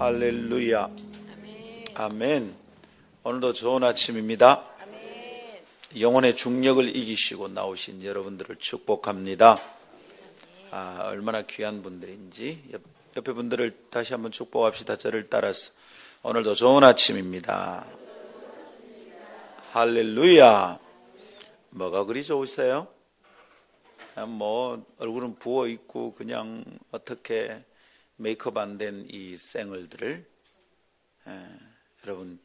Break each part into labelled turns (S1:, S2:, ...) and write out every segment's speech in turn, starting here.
S1: 할렐루야. 아멘. 오늘도 좋은 아침입니다. 영혼의 중력을 이기시고 나오신 여러분들을 축복합니다. 얼마나 귀한 분들인지 옆에 분들을 다시 한번 축복합시다. 저를 따라서. 오늘도 좋은 아침입니다. 할렐루야. 뭐가 그리 좋으세요? 얼굴은 부어있고 그냥 어떻게 메이크업 안 된 이 쌩얼들을 여러분,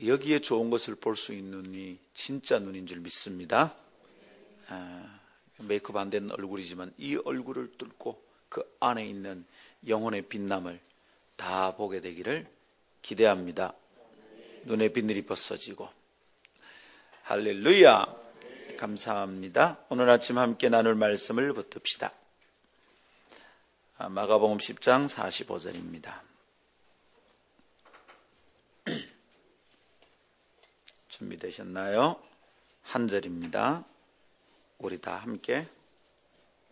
S1: 여기에 좋은 것을 볼 수 있는 눈이 진짜 눈인 줄 믿습니다. 메이크업 안 된 얼굴이지만 이 얼굴을 뚫고 그 안에 있는 영혼의 빛남을 다 보게 되기를 기대합니다. 눈의 비늘이 벗어지고. 할렐루야. 감사합니다. 오늘 아침 함께 나눌 말씀을 붙듭시다. 마가복음 10장 45절입니다. 준비되셨나요? 한 절입니다. 우리 다 함께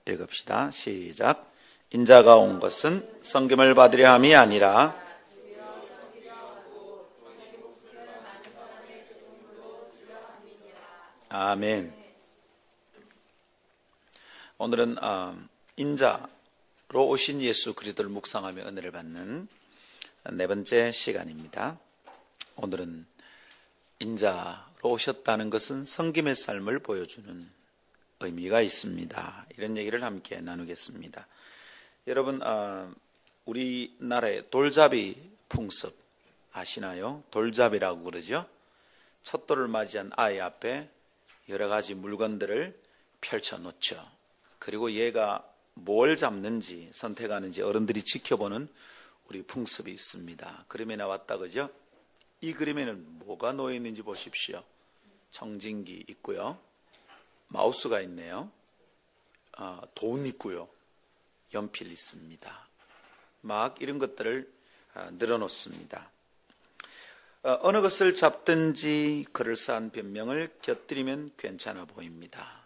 S1: 읽읍시다. 시작. 인자가 온 것은 성김을 받으려 함이 아니라 아멘. 오늘은 인자로 오신 예수 그리스도를 묵상하며 은혜를 받는 네 번째 시간입니다. 오늘은 인자로 오셨다는 것은 성김의 삶을 보여주는 의미가 있습니다. 이런 얘기를 함께 나누겠습니다. 여러분, 우리나라의 돌잡이 풍습 아시나요? 돌잡이라고 그러죠. 첫돌을 맞이한 아이 앞에 여러 가지 물건들을 펼쳐놓죠. 그리고 얘가 뭘 잡는지 선택하는지 어른들이 지켜보는 우리 풍습이 있습니다. 그림에 나왔다 그죠? 이 그림에는 뭐가 놓여 있는지 보십시오. 청진기 있고요, 마우스가 있네요, 돈 있고요, 연필 있습니다. 막 이런 것들을 늘어놓습니다. 어느 것을 잡든지 그럴싸한 변명을 곁들이면 괜찮아 보입니다.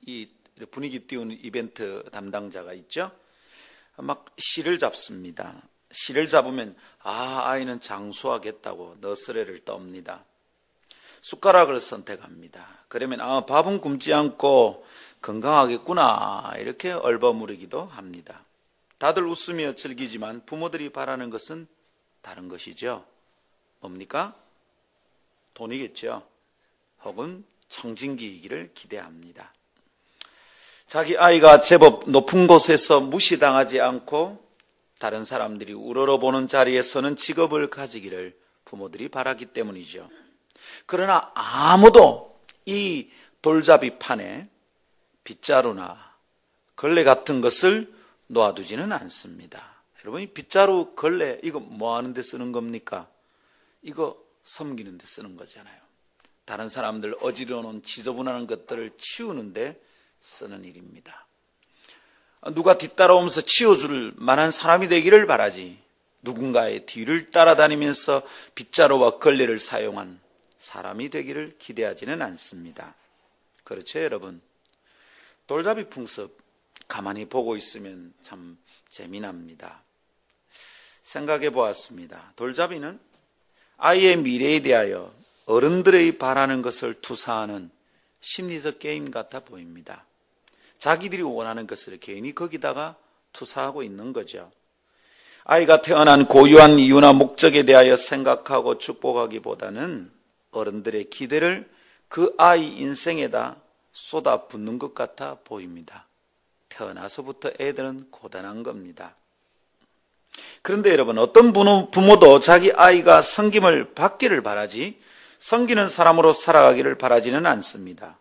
S1: 이 분위기 띄우는 이벤트 담당자가 있죠. 막 실을 잡습니다. 실을 잡으면 아이는 장수하겠다고 너스레를 떱니다. 숟가락을 선택합니다. 그러면 밥은 굶지 않고 건강하겠구나 이렇게 얼버무리기도 합니다. 다들 웃으며 즐기지만 부모들이 바라는 것은 다른 것이죠. 뭡니까? 돈이겠죠. 혹은 청진기이기를 기대합니다. 자기 아이가 제법 높은 곳에서 무시당하지 않고 다른 사람들이 우러러보는 자리에 서는 직업을 가지기를 부모들이 바라기 때문이죠. 그러나 아무도 이 돌잡이 판에 빗자루나 걸레 같은 것을 놓아두지는 않습니다. 여러분, 이 빗자루, 걸레 이거 뭐 하는 데 쓰는 겁니까? 이거 섬기는 데 쓰는 거잖아요. 다른 사람들 어지러워 놓은 지저분한 것들을 치우는데 쓰는 일입니다. 누가 뒤따라오면서 치워줄 만한 사람이 되기를 바라지, 누군가의 뒤를 따라다니면서 빗자루와 걸레를 사용한 사람이 되기를 기대하지는 않습니다. 그렇죠, 여러분? 돌잡이 풍습 가만히 보고 있으면 참 재미납니다. 생각해 보았습니다. 돌잡이는 아이의 미래에 대하여 어른들의 바라는 것을 투사하는 심리적 게임 같아 보입니다. 자기들이 원하는 것을 괜히 거기다가 투사하고 있는 거죠. 아이가 태어난 고유한 이유나 목적에 대하여 생각하고 축복하기보다는 어른들의 기대를 그 아이 인생에다 쏟아붓는 것 같아 보입니다. 태어나서부터 애들은 고단한 겁니다. 그런데 여러분, 어떤 부모도 자기 아이가 섬김을 받기를 바라지 섬기는 사람으로 살아가기를 바라지는 않습니다.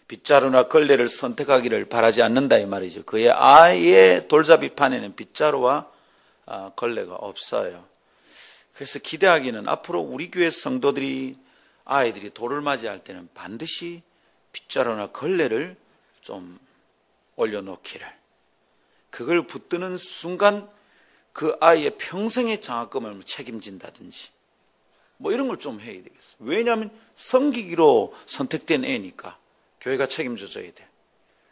S1: 빗자루나 걸레를 선택하기를 바라지 않는다 이 말이죠. 그의 아이의 돌잡이 판에는 빗자루와 걸레가 없어요. 그래서 기대하기는 앞으로 우리 교회 성도들이 아이들이 돌을 맞이할 때는 반드시 빗자루나 걸레를 좀 올려놓기를, 그걸 붙드는 순간 그 아이의 평생의 장학금을 책임진다든지 뭐 이런 걸 좀 해야 되겠어요. 왜냐하면 섬기기로 선택된 애니까 교회가 책임져 줘야 돼.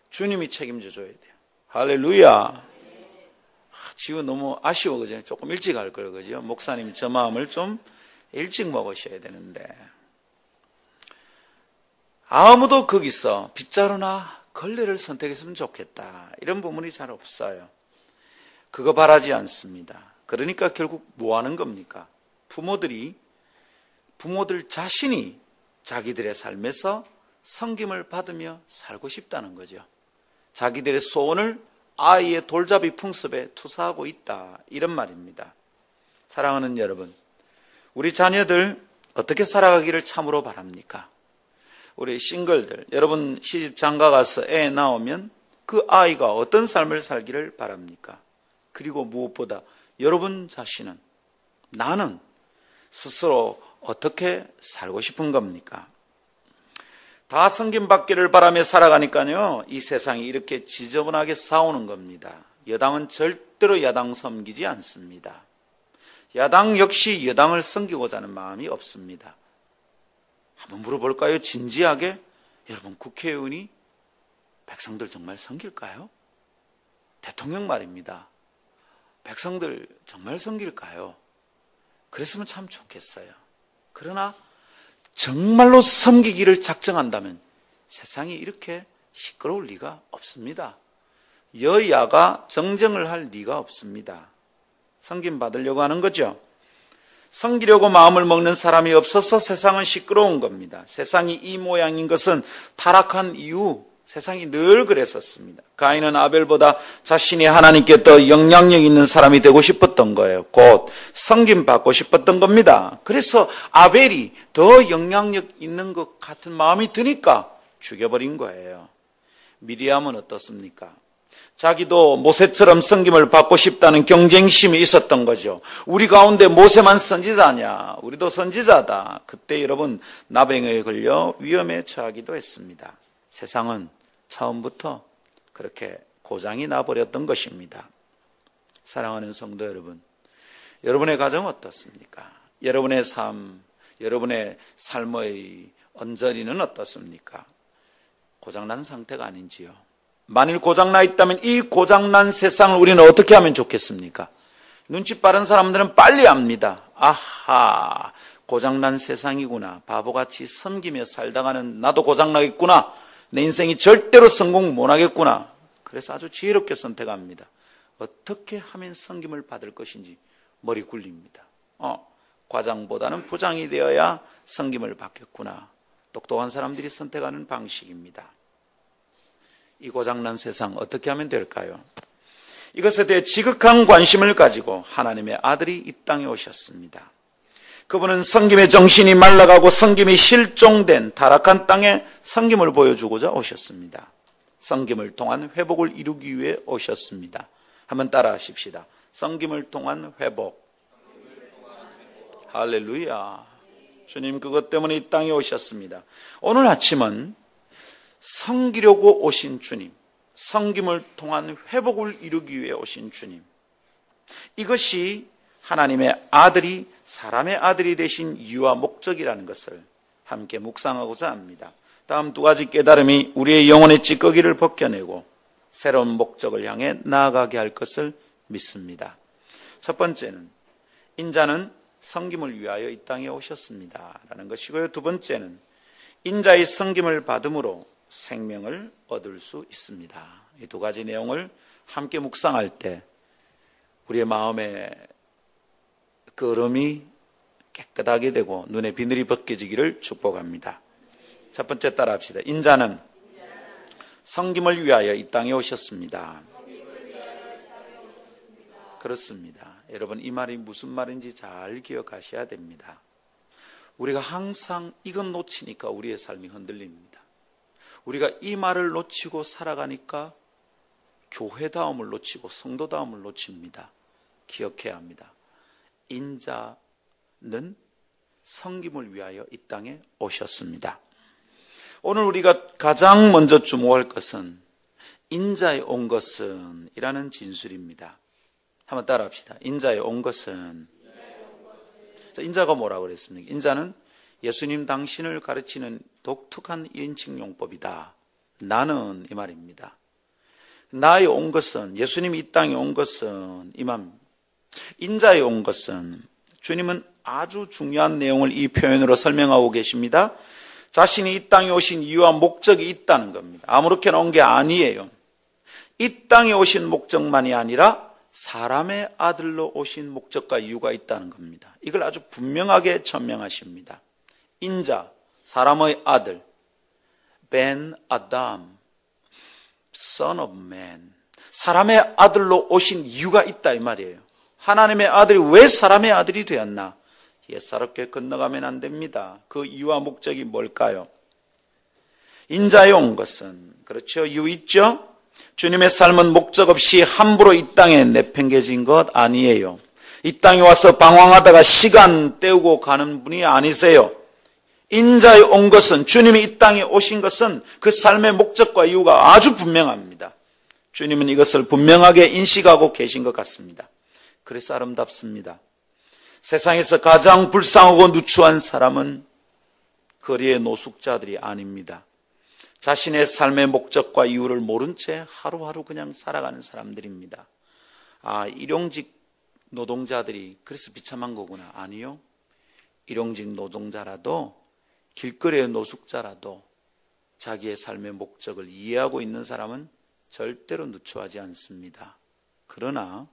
S1: 주님이 책임져 줘야 돼요. 할렐루야. 지금 너무 아쉬워, 그죠? 조금 일찍 할 걸, 그죠? 목사님이 저 마음을 좀 일찍 먹으셔야 되는데. 아무도 거기서 빗자루나 걸레를 선택했으면 좋겠다, 이런 부분이 잘 없어요. 그거 바라지 않습니다. 그러니까 결국 뭐 하는 겁니까? 부모들 자신이 자기들의 삶에서 섬김을 받으며 살고 싶다는 거죠. 자기들의 소원을 아이의 돌잡이 풍습에 투사하고 있다, 이런 말입니다. 사랑하는 여러분, 우리 자녀들 어떻게 살아가기를 참으로 바랍니까? 우리 싱글들, 여러분 시집 장가 가서 애 낳으면 그 아이가 어떤 삶을 살기를 바랍니까? 그리고 무엇보다 여러분 자신은, 나는 스스로 어떻게 살고 싶은 겁니까? 다 섬김받기를 바라며 살아가니까요, 이 세상이 이렇게 지저분하게 싸우는 겁니다. 여당은 절대로 야당 섬기지 않습니다. 야당 역시 여당을 섬기고자 하는 마음이 없습니다. 한번 물어볼까요? 진지하게. 여러분, 국회의원이 백성들 정말 섬길까요? 대통령 말입니다. 백성들 정말 섬길까요? 그랬으면 참 좋겠어요. 그러나 정말로 섬기기를 작정한다면 세상이 이렇게 시끄러울 리가 없습니다. 여야가 정쟁을 할 리가 없습니다. 섬김받으려고 하는 거죠. 섬기려고 마음을 먹는 사람이 없어서 세상은 시끄러운 겁니다. 세상이 이 모양인 것은 타락한 이후 세상이 늘 그랬었습니다. 가인은 아벨보다 자신이 하나님께 더 영향력 있는 사람이 되고 싶었던 거예요. 곧 섬김받고 싶었던 겁니다. 그래서 아벨이 더 영향력 있는 것 같은 마음이 드니까 죽여버린 거예요. 미리암은 어떻습니까? 자기도 모세처럼 섬김을 받고 싶다는 경쟁심이 있었던 거죠. 우리 가운데 모세만 선지자냐? 우리도 선지자다. 그때 여러분 나병에 걸려 위험에 처하기도 했습니다. 세상은 처음부터 그렇게 고장이 나버렸던 것입니다. 사랑하는 성도 여러분, 여러분의 가정 어떻습니까? 여러분의 삶, 여러분의 삶의 언저리는 어떻습니까? 고장난 상태가 아닌지요? 만일 고장나 있다면 이 고장난 세상을 우리는 어떻게 하면 좋겠습니까? 눈치 빠른 사람들은 빨리 압니다. 아하, 고장난 세상이구나. 바보같이 섬기며 살다가는 나도 고장나겠구나. 내 인생이 절대로 성공 못하겠구나. 그래서 아주 지혜롭게 선택합니다. 어떻게 하면 섬김을 받을 것인지 머리 굴립니다. 과장보다는 부장이 되어야 섬김을 받겠구나. 똑똑한 사람들이 선택하는 방식입니다. 이 고장난 세상 어떻게 하면 될까요? 이것에 대해 지극한 관심을 가지고 하나님의 아들이 이 땅에 오셨습니다. 그분은 섬김의 정신이 말라가고 섬김이 실종된 타락한 땅에 섬김을 보여주고자 오셨습니다. 섬김을 통한 회복을 이루기 위해 오셨습니다. 한번 따라 하십시다. 섬김을 통한 회복. 할렐루야. 주님 그것 때문에 이 땅에 오셨습니다. 오늘 아침은 섬기려고 오신 주님, 섬김을 통한 회복을 이루기 위해 오신 주님, 이것이 하나님의 아들이 사람의 아들이 되신 이유와 목적이라는 것을 함께 묵상하고자 합니다. 다음 두 가지 깨달음이 우리의 영혼의 찌꺼기를 벗겨내고 새로운 목적을 향해 나아가게 할 것을 믿습니다. 첫 번째는 인자는 섬김을 위하여 이 땅에 오셨습니다 라는 것이고요. 두 번째는 인자의 섬김을 받음으로 생명을 얻을 수 있습니다. 이 두 가지 내용을 함께 묵상할 때 우리의 마음의 걸음이 깨끗하게 되고 눈에 비늘이 벗겨지기를 축복합니다. 첫 번째 따라 합시다. 인자는 섬김을 위하여 이 땅에 오셨습니다. 그렇습니다. 여러분 이 말이 무슨 말인지 잘 기억하셔야 됩니다. 우리가 항상 이것 놓치니까 우리의 삶이 흔들립니다. 우리가 이 말을 놓치고 살아가니까 교회다움을 놓치고 성도다움을 놓칩니다. 기억해야 합니다. 인자는 섬김을 위하여 이 땅에 오셨습니다. 오늘 우리가 가장 먼저 주목할 것은 인자에 온 것은 이라는 진술입니다. 한번 따라 합시다. 인자에 온 것은. 인자가 뭐라고 그랬습니까? 인자는 예수님 당신을 가르치는 독특한 인칭용법이다. 나는 이 말입니다. 나에 온 것은, 예수님이 이 땅에 온 것은 인자에 온 것은, 주님은 아주 중요한 내용을 이 표현으로 설명하고 계십니다. 자신이 이 땅에 오신 이유와 목적이 있다는 겁니다. 아무렇게나 온 게 아니에요. 이 땅에 오신 목적만이 아니라 사람의 아들로 오신 목적과 이유가 있다는 겁니다. 이걸 아주 분명하게 전명하십니다. 인자, 사람의 아들, Ben Adam, Son of Man, 사람의 아들로 오신 이유가 있다 이 말이에요. 하나님의 아들이 왜 사람의 아들이 되었나? 예사롭게 건너가면 안 됩니다. 그 이유와 목적이 뭘까요? 인자에 온 것은, 그렇죠, 이유 있죠? 주님의 삶은 목적 없이 함부로 이 땅에 내팽개진 것 아니에요. 이 땅에 와서 방황하다가 시간 때우고 가는 분이 아니세요. 인자에 온 것은, 주님이 이 땅에 오신 것은 그 삶의 목적과 이유가 아주 분명합니다. 주님은 이것을 분명하게 인식하고 계신 것 같습니다. 그래서 아름답습니다. 세상에서 가장 불쌍하고 누추한 사람은 거리의 노숙자들이 아닙니다. 자신의 삶의 목적과 이유를 모른 채 하루하루 그냥 살아가는 사람들입니다. 일용직 노동자들이 그래서 비참한 거구나. 아니요. 일용직 노동자라도, 길거리의 노숙자라도 자기의 삶의 목적을 이해하고 있는 사람은 절대로 누추하지 않습니다. 그러나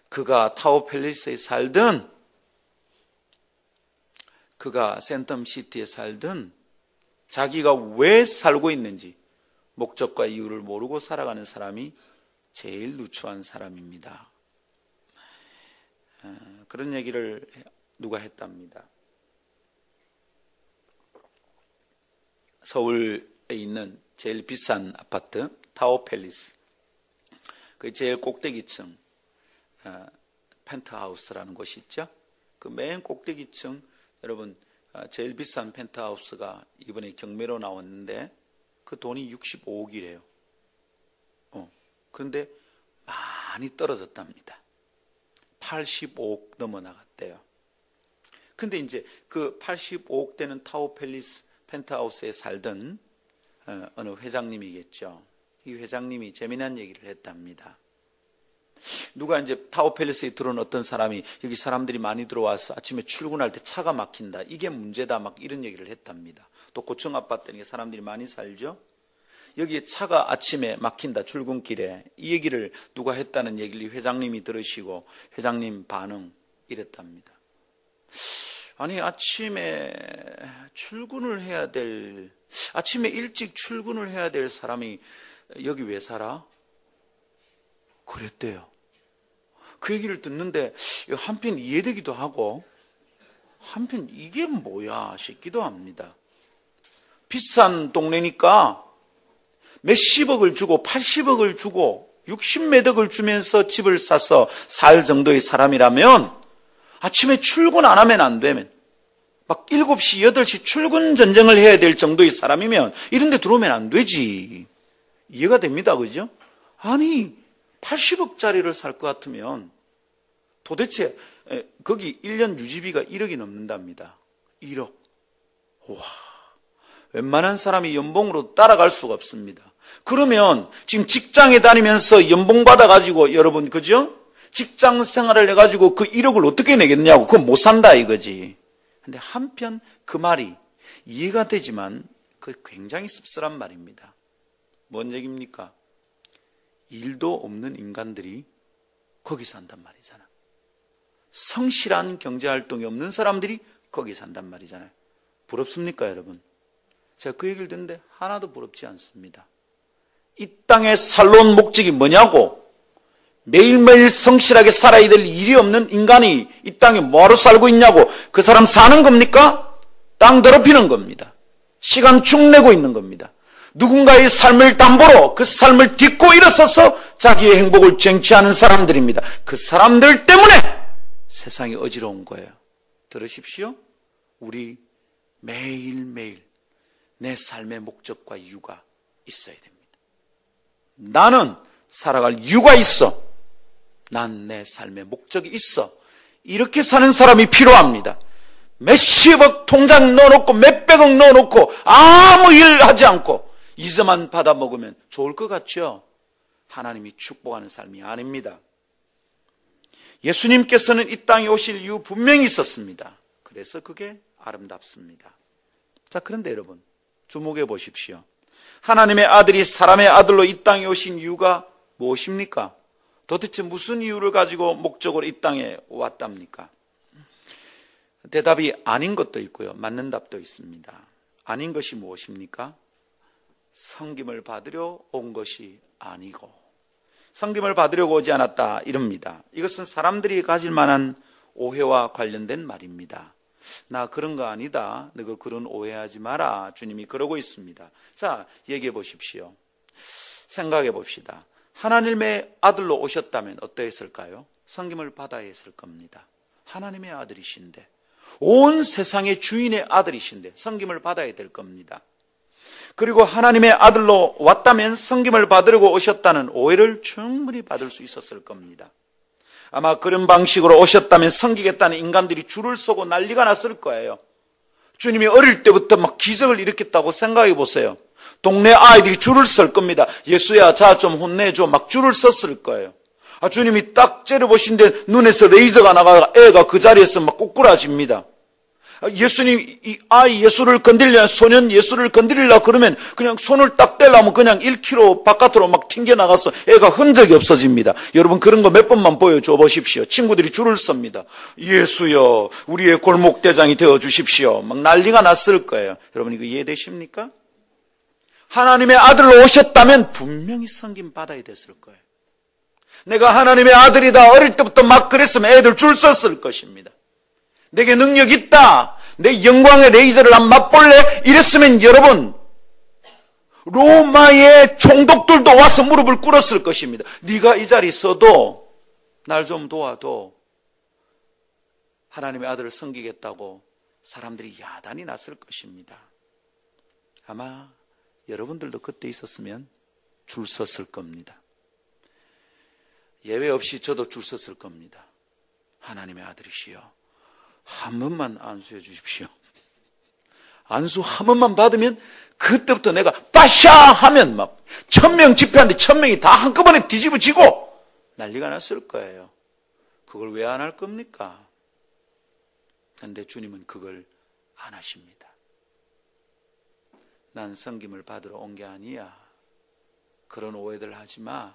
S1: 그가 타워팰리스에 살든 그가 센텀시티에 살든 자기가 왜 살고 있는지 목적과 이유를 모르고 살아가는 사람이 제일 누추한 사람입니다. 그런 얘기를 누가 했답니다. 서울에 있는 제일 비싼 아파트 타워팰리스, 그 제일 꼭대기층 펜트하우스라는 곳이 있죠. 그 맨 꼭대기층, 여러분, 제일 비싼 펜트하우스가 이번에 경매로 나왔는데 그 돈이 65억이래요. 그런데 많이 떨어졌답니다. 85억 넘어 나갔대요. 근데 이제 그 85억 되는 타워팰리스 펜트하우스에 살던 어느 회장님이겠죠. 이 회장님이 재미난 얘기를 했답니다. 누가 이제 타워팰리스에 들어온 어떤 사람이 여기 사람들이 많이 들어와서 아침에 출근할 때 차가 막힌다, 이게 문제다, 막 이런 얘기를 했답니다. 또 고층 아파트니까 사람들이 많이 살죠. 여기에 차가 아침에 막힌다, 출근길에. 이 얘기를 누가 했다는 얘기를 회장님이 들으시고 회장님 반응 이랬답니다. 아니, 아침에 일찍 출근을 해야 될 사람이 여기 왜 살아? 그랬대요. 그 얘기를 듣는데 한편 이해되기도 하고 한편 이게 뭐야 싶기도 합니다. 비싼 동네니까 몇십억을 주고 80억을 주고 60몇 억을 주면서 집을 사서 살 정도의 사람이라면 아침에 출근 안 하면 안 되면 막 7시, 8시 출근 전쟁을 해야 될 정도의 사람이면 이런 데 들어오면 안 되지. 이해가 됩니다. 그죠? 아니, 80억짜리를 살 것 같으면 도대체 거기 1년 유지비가 1억이 넘는답니다. 1억. 와, 웬만한 사람이 연봉으로 따라갈 수가 없습니다. 그러면 지금 직장에 다니면서 연봉 받아가지고 여러분, 그죠? 직장 생활을 해가지고 그 1억을 어떻게 내겠냐고. 그건 못 산다 이거지. 근데 한편 그 말이 이해가 되지만 그 굉장히 씁쓸한 말입니다. 뭔 얘기입니까? 일도 없는 인간들이 거기 산단 말이잖아. 성실한 경제활동이 없는 사람들이 거기 산단 말이잖아요. 부럽습니까, 여러분? 제가 그 얘기를 듣는데 하나도 부럽지 않습니다. 이 땅에 살러 온 목적이 뭐냐고. 매일매일 성실하게 살아야 될 일이 없는 인간이 이 땅에 뭐하러 살고 있냐고. 그 사람 사는 겁니까? 땅 더럽히는 겁니다. 시간 축 내고 있는 겁니다. 누군가의 삶을 담보로 그 삶을 딛고 일어서서 자기의 행복을 쟁취하는 사람들입니다. 그 사람들 때문에 세상이 어지러운 거예요. 들으십시오. 우리 매일매일 내 삶의 목적과 이유가 있어야 됩니다. 나는 살아갈 이유가 있어. 난 내 삶의 목적이 있어. 이렇게 사는 사람이 필요합니다. 몇십억 통장 넣어놓고 몇백억 넣어놓고 아무 일 하지 않고 이자만 받아먹으면 좋을 것 같죠? 하나님이 축복하는 삶이 아닙니다. 예수님께서는 이 땅에 오실 이유 분명히 있었습니다. 그래서 그게 아름답습니다. 자, 그런데 여러분, 주목해 보십시오. 하나님의 아들이 사람의 아들로 이 땅에 오신 이유가 무엇입니까? 도대체 무슨 이유를 가지고 목적으로 이 땅에 왔답니까? 대답이 아닌 것도 있고요, 맞는 답도 있습니다. 아닌 것이 무엇입니까? 섬김을 받으려 온 것이 아니고, 섬김을 받으려고 오지 않았다, 이럽니다. 이것은 사람들이 가질 만한 오해와 관련된 말입니다. 나 그런 거 아니다, 너가 그런 오해하지 마라, 주님이 그러고 있습니다. 자, 얘기해 보십시오. 생각해 봅시다. 하나님의 아들로 오셨다면 어떠했을까요? 섬김을 받아야 했을 겁니다. 하나님의 아들이신데, 온 세상의 주인의 아들이신데 섬김을 받아야 될 겁니다. 그리고 하나님의 아들로 왔다면 섬김을 받으려고 오셨다는 오해를 충분히 받을 수 있었을 겁니다. 아마 그런 방식으로 오셨다면 섬기겠다는 인간들이 줄을 서고 난리가 났을 거예요. 주님이 어릴 때부터 막 기적을 일으켰다고 생각해 보세요. 동네 아이들이 줄을 설 겁니다. 예수야, 자 좀 혼내줘, 막 줄을 섰을 거예요. 주님이 딱 째려보신데 눈에서 레이저가 나가 애가 그 자리에서 막 꼬꾸라집니다. 예수님, 이 아이 예수를 건드리려면, 소년 예수를 건드리려고 그러면 그냥 손을 딱 떼려면 그냥 1km 바깥으로 막 튕겨나가서 애가 흔적이 없어집니다. 여러분, 그런 거 몇 번만 보여줘 보십시오. 친구들이 줄을 섭니다. 예수여, 우리의 골목대장이 되어 주십시오. 막 난리가 났을 거예요. 여러분, 이거 이해되십니까? 하나님의 아들로 오셨다면 분명히 섬김 받아야 됐을 거예요. 내가 하나님의 아들이다, 어릴 때부터 막 그랬으면 애들 줄 섰을 것입니다. 내게 능력 있다, 내 영광의 레이저를 한번 맛볼래? 이랬으면 여러분, 로마의 총독들도 와서 무릎을 꿇었을 것입니다. 네가 이 자리에 서도 날 좀 도와도, 하나님의 아들을 섬기겠다고 사람들이 야단이 났을 것입니다. 아마 여러분들도 그때 있었으면 줄 섰을 겁니다. 예외 없이 저도 줄 섰을 겁니다. 하나님의 아들이시여, 한 번만 안수해 주십시오. 안수 한 번만 받으면 그때부터 내가 빠샤 하면 막 1000명 집회하는데 1000명이 다 한꺼번에 뒤집어지고 난리가 났을 거예요. 그걸 왜 안 할 겁니까? 그런데 주님은 그걸 안 하십니다. 난 섬김을 받으러 온 게 아니야. 그런 오해들 하지 마.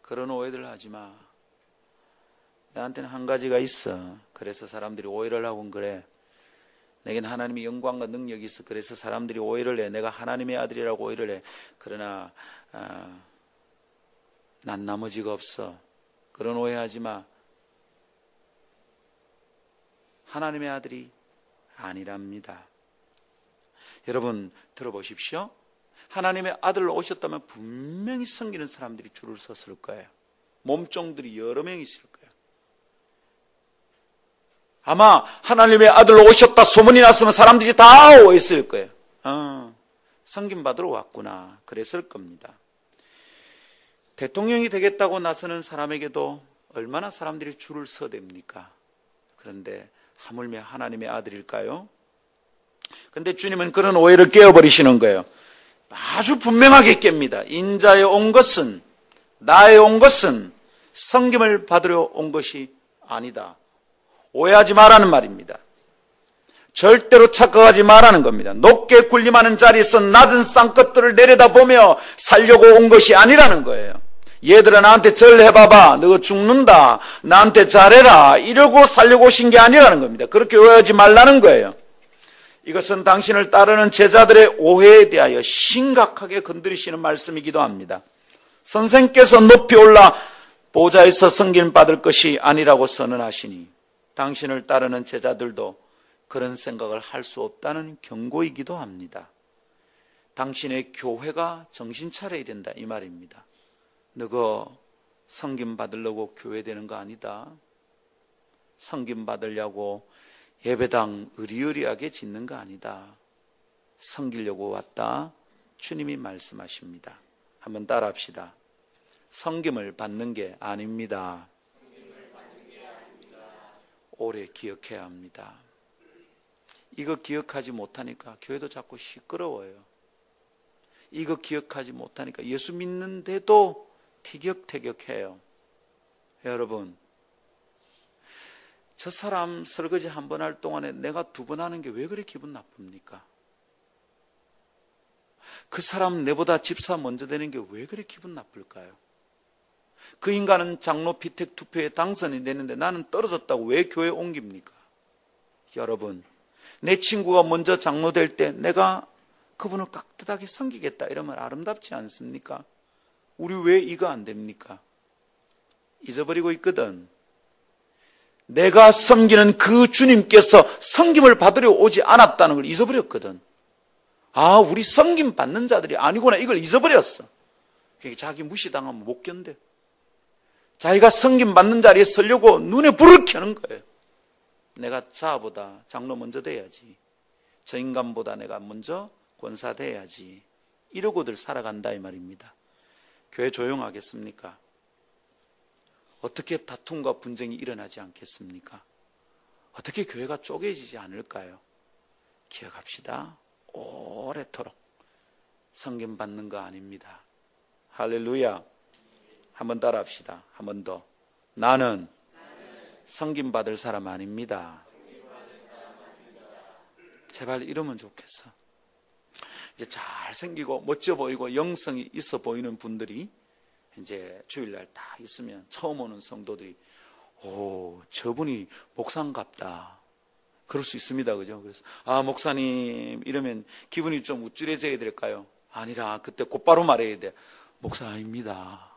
S1: 그런 오해들 하지 마. 나한테는 한 가지가 있어. 그래서 사람들이 오해를 하곤 그래. 내겐 하나님의 영광과 능력이 있어. 그래서 사람들이 오해를 해. 내가 하나님의 아들이라고 오해를 해. 그러나 난 나머지가 없어. 그런 오해하지 마. 하나님의 아들이 아니랍니다. 여러분, 들어보십시오. 하나님의 아들로 오셨다면 분명히 섬기는 사람들이 줄을 섰을 거예요. 몸종들이 여러 명 있을 거예요. 아마 하나님의 아들로 오셨다 소문이 났으면 사람들이 다 오했을 거예요. 섬김 받으러 왔구나, 그랬을 겁니다. 대통령이 되겠다고 나서는 사람에게도 얼마나 사람들이 줄을 서댑니까? 그런데 하물며 하나님의 아들일까요? 그런데 주님은 그런 오해를 깨어버리시는 거예요. 아주 분명하게 깹니다. 인자에 온 것은, 나에 온 것은 섬김을 받으러 온 것이 아니다. 오해하지 말라는 말입니다. 절대로 착각하지 말라는 겁니다. 높게 군림하는 자리에서 낮은 쌍것들을 내려다보며 살려고 온 것이 아니라는 거예요. 얘들아, 나한테 절해봐봐, 너 죽는다, 나한테 잘해라, 이러고 살려고 오신 게 아니라는 겁니다. 그렇게 오해하지 말라는 거예요. 이것은 당신을 따르는 제자들의 오해에 대하여 심각하게 건드리시는 말씀이기도 합니다. 선생께서 높이 올라 보좌에서 섬김 받을 것이 아니라고 선언하시니 당신을 따르는 제자들도 그런 생각을 할 수 없다는 경고이기도 합니다. 당신의 교회가 정신 차려야 된다, 이 말입니다. 너가 섬김 받으려고 교회 되는 거 아니다. 섬김 받으려고 예배당 의리의리하게 짓는 거 아니다. 섬기려고 왔다, 주님이 말씀하십니다. 한번 따라합시다. 섬김을 받는 게 아닙니다. 오래 기억해야 합니다. 이거 기억하지 못하니까 교회도 자꾸 시끄러워요. 이거 기억하지 못하니까 예수 믿는데도 티격태격해요. 여러분, 저 사람 설거지 한 번 할 동안에 내가 두 번 하는 게 왜 그렇게 기분 나쁩니까? 그 사람 내보다 집사 먼저 되는 게 왜 그렇게 기분 나쁠까요? 그 인간은 장로 피택 투표에 당선이 되는데 나는 떨어졌다고 왜 교회 옮깁니까? 여러분, 내 친구가 먼저 장로 될 때 내가 그분을 깍듯하게 섬기겠다 이러면 아름답지 않습니까? 우리 왜 이거 안 됩니까? 잊어버리고 있거든. 내가 섬기는 그 주님께서 섬김을 받으려 오지 않았다는 걸 잊어버렸거든. 아, 우리 섬김 받는 자들이 아니구나, 이걸 잊어버렸어. 자기 무시당하면 못 견뎌. 자기가 섬김 받는 자리에 서려고 눈에 불을 켜는 거예요. 내가 자보다 장로 먼저 돼야지. 저 인간보다 내가 먼저 권사 돼야지. 이러고들 살아간다 이 말입니다. 교회 조용하겠습니까? 어떻게 다툼과 분쟁이 일어나지 않겠습니까? 어떻게 교회가 쪼개지지 않을까요? 기억합시다. 오래도록 섬김 받는 거 아닙니다. 할렐루야. 한번 따라 합시다. 한 번 더. 나는 섬김 받을 사람 아닙니다. 제발 이러면 좋겠어. 이제 잘생기고 멋져 보이고 영성이 있어 보이는 분들이 이제 주일날 다 있으면 처음 오는 성도들이 오, 저분이 목사인갑다. 그럴 수 있습니다. 그죠? 그래서 아, 목사님 이러면 기분이 좀 우쭐해져야 될까요? 아니라 그때 곧바로 말해야 돼. 목사 아닙니다.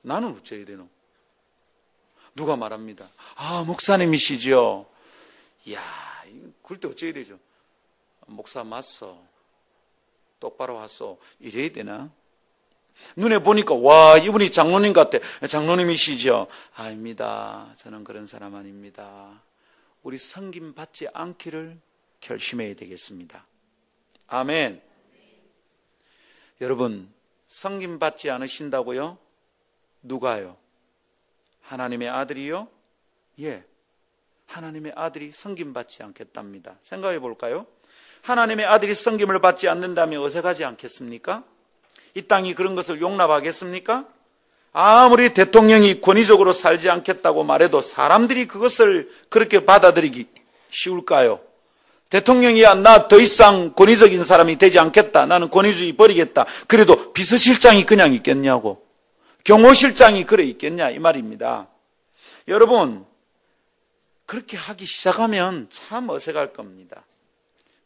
S1: 나는 어째야 되노? 누가 말합니다. 아, 목사님이시죠? 이야, 그럴 때 어째야 되죠? 목사 맞소. 똑바로 왔소. 이래야 되나? 눈에 보니까 와, 이분이 장로님 같아. 장로님이시죠? 아닙니다. 저는 그런 사람 아닙니다. 우리 섬김 받지 않기를 결심해야 되겠습니다. 아멘. 여러분, 섬김 받지 않으신다고요? 누가요? 하나님의 아들이요? 예. 하나님의 아들이 섬김 받지 않겠답니다. 생각해 볼까요? 하나님의 아들이 섬김을 받지 않는다면 어색하지 않겠습니까? 이 땅이 그런 것을 용납하겠습니까? 아무리 대통령이 권위적으로 살지 않겠다고 말해도 사람들이 그것을 그렇게 받아들이기 쉬울까요? 대통령이야, 나 더 이상 권위적인 사람이 되지 않겠다. 나는 권위주의 버리겠다. 그래도 비서실장이 그냥 있겠냐고. 경호실장이 그래 있겠냐 이 말입니다. 여러분, 그렇게 하기 시작하면 참 어색할 겁니다.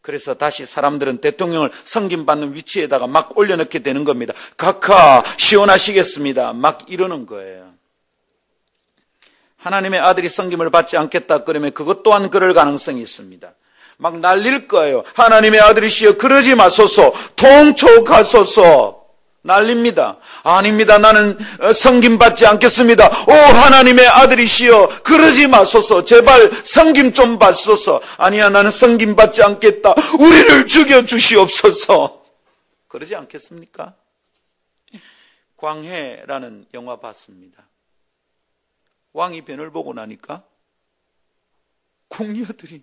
S1: 그래서 다시 사람들은 대통령을 섬김받는 위치에다가 막 올려놓게 되는 겁니다. 각하 시원하시겠습니다. 막 이러는 거예요. 하나님의 아들이 섬김을 받지 않겠다 그러면 그것 또한 그럴 가능성이 있습니다. 막 날릴 거예요. 하나님의 아들이시여 그러지 마소서. 통촉하소서. 난립니다. 아닙니다. 나는 섬김받지 않겠습니다. 오, 하나님의 아들이시여 그러지 마소서. 제발 섬김 좀 받소서. 아니야, 나는 섬김받지 않겠다. 우리를 죽여주시옵소서. 그러지 않겠습니까? 광해라는 영화 봤습니다. 왕이 변을 보고 나니까 궁녀들이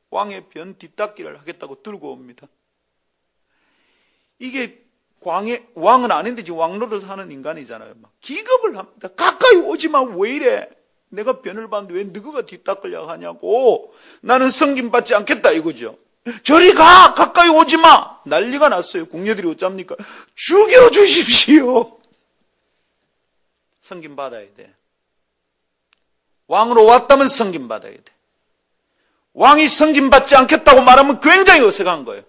S1: 왕의 변 뒤닦기를 하겠다고 들고 옵니다. 이게 왕은 아닌데 지금 왕노릇을 하는 인간이잖아요. 막 기겁을 합니다. 가까이 오지 마. 왜 이래? 내가 변을 봤는데 왜 너가 뒤닦으려고 하냐고. 나는 섬김받지 않겠다 이거죠. 저리 가. 가까이 오지 마. 난리가 났어요. 궁녀들이 어쩝니까? 죽여주십시오. 섬김받아야 돼. 왕으로 왔다면 섬김받아야 돼. 왕이 섬김받지 않겠다고 말하면 굉장히 어색한 거예요.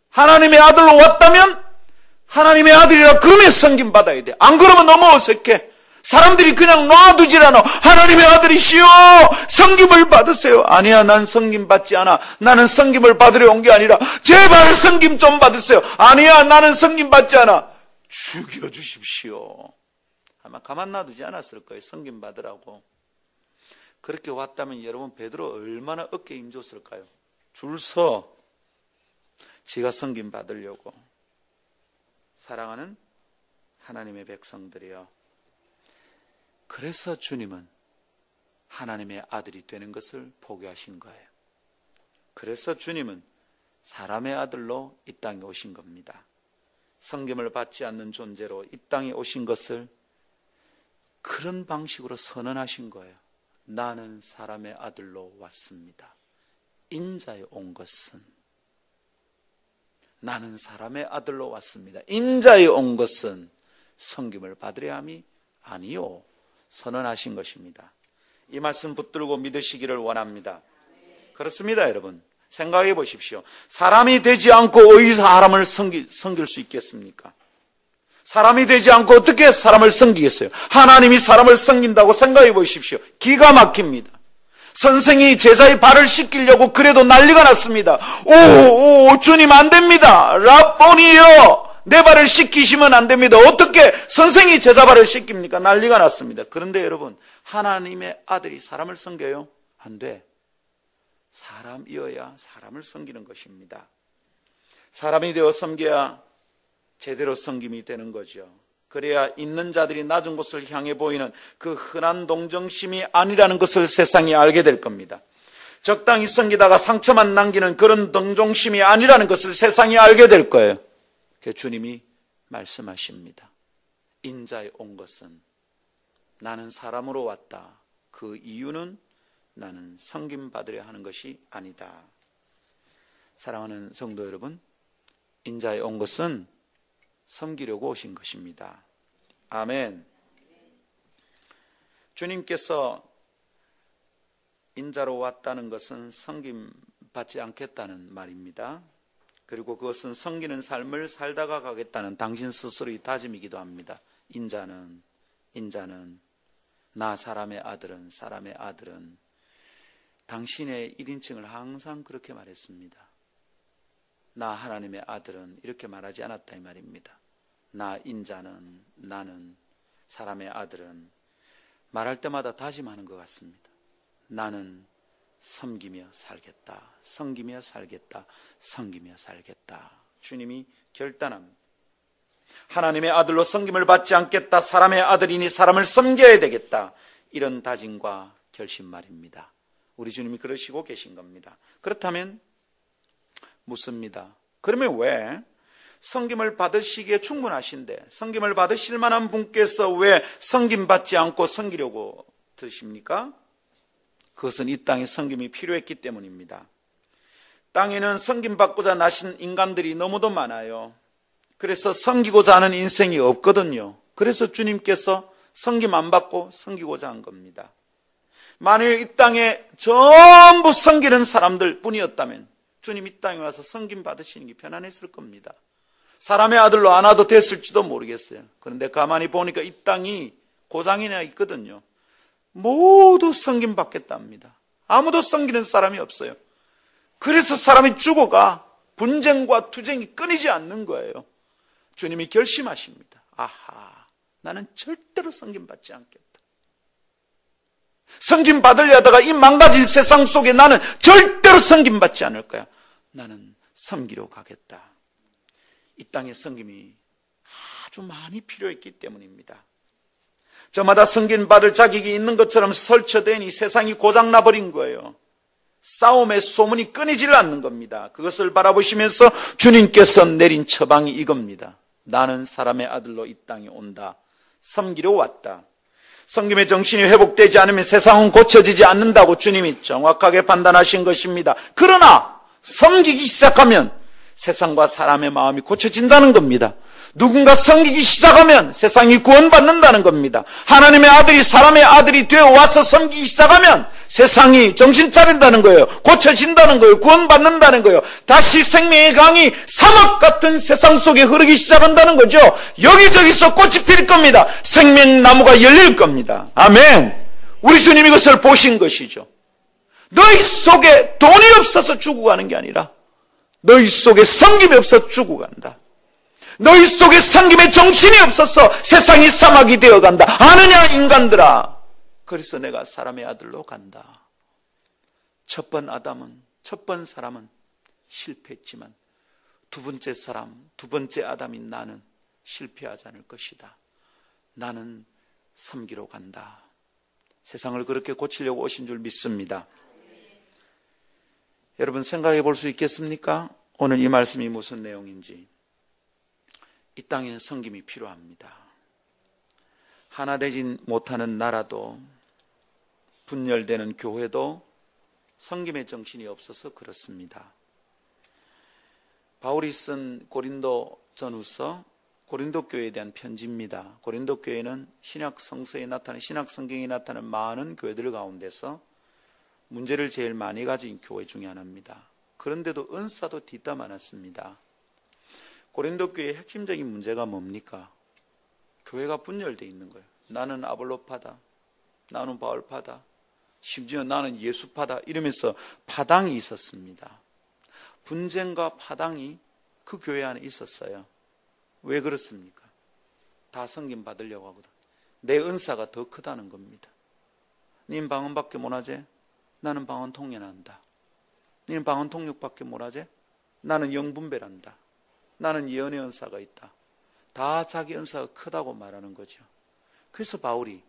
S1: 하나님의 아들로 왔다면 하나님의 아들이라 그러면 섬김받아야 돼. 안 그러면 너무 어색해. 사람들이 그냥 놔두질 않아. 하나님의 아들이시여 섬김을 받으세요. 아니야, 난 섬김받지 않아. 나는 섬김을 받으려 온 게 아니라 제발 섬김 좀 받으세요. 아니야, 나는 섬김받지 않아. 죽여주십시오. 아마 가만 놔두지 않았을 거예요. 섬김받으라고. 그렇게 왔다면 여러분 베드로 얼마나 어깨에 힘줬을까요? 줄 서 지가 섬김받으려고. 사랑하는 하나님의 백성들이여, 그래서 주님은 하나님의 아들이 되는 것을 포기하신 거예요. 그래서 주님은 사람의 아들로 이 땅에 오신 겁니다. 섬김을 받지 않는 존재로 이 땅에 오신 것을 그런 방식으로 선언하신 거예요. 나는 사람의 아들로 왔습니다. 인자에 온 것은, 나는 사람의 아들로 왔습니다. 인자에 온 것은 섬김을 받으려 함이 아니요, 선언하신 것입니다. 이 말씀 붙들고 믿으시기를 원합니다. 그렇습니다, 여러분. 생각해 보십시오. 사람이 되지 않고 왜 사람을 섬길 수 있겠습니까? 사람이 되지 않고 어떻게 사람을 섬기겠어요? 하나님이 사람을 섬긴다고 생각해 보십시오. 기가 막힙니다. 선생이 제자의 발을 씻기려고 그래도 난리가 났습니다. 오, 주님 안 됩니다. 라보니요, 내 발을 씻기시면 안 됩니다. 어떻게 선생이 제자 발을 씻깁니까? 난리가 났습니다. 그런데 여러분, 하나님의 아들이 사람을 섬겨요? 안 돼. 사람이어야 사람을 섬기는 것입니다. 사람이 되어 섬겨야 제대로 섬김이 되는 거죠. 그래야 있는 자들이 낮은 곳을 향해 보이는 그 흔한 동정심이 아니라는 것을 세상이 알게 될 겁니다. 적당히 섬기다가 상처만 남기는 그런 동정심이 아니라는 것을 세상이 알게 될 거예요. 그 주님이 말씀하십니다. 인자에 온 것은 나는 사람으로 왔다. 그 이유는 나는 섬김받으려 하는 것이 아니다. 사랑하는 성도 여러분, 인자에 온 것은 섬기려고 오신 것입니다. 아멘. 주님께서 인자로 왔다는 것은 섬김받지 않겠다는 말입니다. 그리고 그것은 섬기는 삶을 살다가 가겠다는 당신 스스로의 다짐이기도 합니다. 인자는 나 사람의 아들은 당신의 1인칭을 항상 그렇게 말했습니다. 나 하나님의 아들은 이렇게 말하지 않았다 이 말입니다. 나 인자는, 나는 사람의 아들은 말할 때마다 다짐하는 것 같습니다. 나는 섬기며 살겠다. 섬기며 살겠다. 섬기며 살겠다. 주님이 결단합니다. 하나님의 아들로 섬김을 받지 않겠다. 사람의 아들이니 사람을 섬겨야 되겠다. 이런 다짐과 결심 말입니다. 우리 주님이 그러시고 계신 겁니다. 그렇다면 묻습니다. 그러면 왜 섬김을 받으시기에 충분하신데 섬김을 받으실 만한 분께서 왜 섬김받지 않고 섬기려고 드십니까? 그것은 이 땅에 섬김이 필요했기 때문입니다. 땅에는 섬김받고자 나신 인간들이 너무도 많아요. 그래서 섬기고자 하는 인생이 없거든요. 그래서 주님께서 섬김 안 받고 섬기고자 한 겁니다. 만일 이 땅에 전부 섬기는 사람들 뿐이었다면 주님 이 땅에 와서 섬김 받으시는 게 편안했을 겁니다. 사람의 아들로 안 와도 됐을지도 모르겠어요. 그런데 가만히 보니까 이 땅이 고장이나 있거든요. 모두 섬김 받겠답니다. 아무도 섬기는 사람이 없어요. 그래서 사람이 죽어가 분쟁과 투쟁이 끊이지 않는 거예요. 주님이 결심하십니다. 아하, 나는 절대로 섬김 받지 않겠다. 섬김 받으려다가 이 망가진 세상 속에 나는 절대로 섬김 받지 않을 거야. 나는 섬기러 가겠다. 이 땅에 섬김이 아주 많이 필요했기 때문입니다. 저마다 섬김 받을 자격이 있는 것처럼 설쳐대니 세상이 고장나버린 거예요. 싸움의 소문이 끊이질 않는 겁니다. 그것을 바라보시면서 주님께서 내린 처방이 이겁니다. 나는 사람의 아들로 이 땅에 온다. 섬기러 왔다. 섬김의 정신이 회복되지 않으면 세상은 고쳐지지 않는다고 주님이 정확하게 판단하신 것입니다. 그러나 섬기기 시작하면 세상과 사람의 마음이 고쳐진다는 겁니다. 누군가 섬기기 시작하면 세상이 구원받는다는 겁니다. 하나님의 아들이 사람의 아들이 되어 와서 섬기기 시작하면 세상이 정신 차린다는 거예요. 고쳐진다는 거예요. 구원받는다는 거예요. 다시 생명의 강이 사막 같은 세상 속에 흐르기 시작한다는 거죠. 여기저기서 꽃이 필 겁니다. 생명나무가 열릴 겁니다. 아멘. 우리 주님이 이것을 보신 것이죠. 너희 속에 돈이 없어서 죽어가는 게 아니라 너희 속에 섬김이 없어 죽어간다. 너희 속에 섬김의 정신이 없어서 세상이 사막이 되어간다. 아느냐 인간들아. 그래서 내가 사람의 아들로 간다. 첫 번 사람은 실패했지만 두 번째 아담인 나는 실패하지 않을 것이다. 나는 섬기러 간다. 세상을 그렇게 고치려고 오신 줄 믿습니다. 여러분 생각해 볼 수 있겠습니까? 오늘 이 말씀이 무슨 내용인지, 이 땅에는 섬김이 필요합니다. 하나 되지 못하는 나라도, 분열되는 교회도 섬김의 정신이 없어서 그렇습니다. 바울이 쓴 고린도 전후서, 고린도 교회에 대한 편지입니다. 고린도 교회는 신약 성서에 나타나는, 신약 성경에 나타나는 많은 교회들 가운데서 문제를 제일 많이 가진 교회 중에 하나입니다. 그런데도 은사도 뒷담 않았습니다. 고린도 교회의 핵심적인 문제가 뭡니까? 교회가 분열되어 있는 거예요. 나는 아볼로파다, 나는 바울파다, 심지어 나는 예수파다, 이러면서 파당이 있었습니다. 분쟁과 파당이 그 교회 안에 있었어요. 왜 그렇습니까? 다 섬김 받으려고 하거든. 내 은사가 더 크다는 겁니다. 님 방언밖에 못하지? 나는 방언 통역한다. 님 방언 통역밖에 못하지? 나는 영분별한다. 나는 예언의 은사가 있다. 다 자기 은사가 크다고 말하는 거죠. 그래서 바울이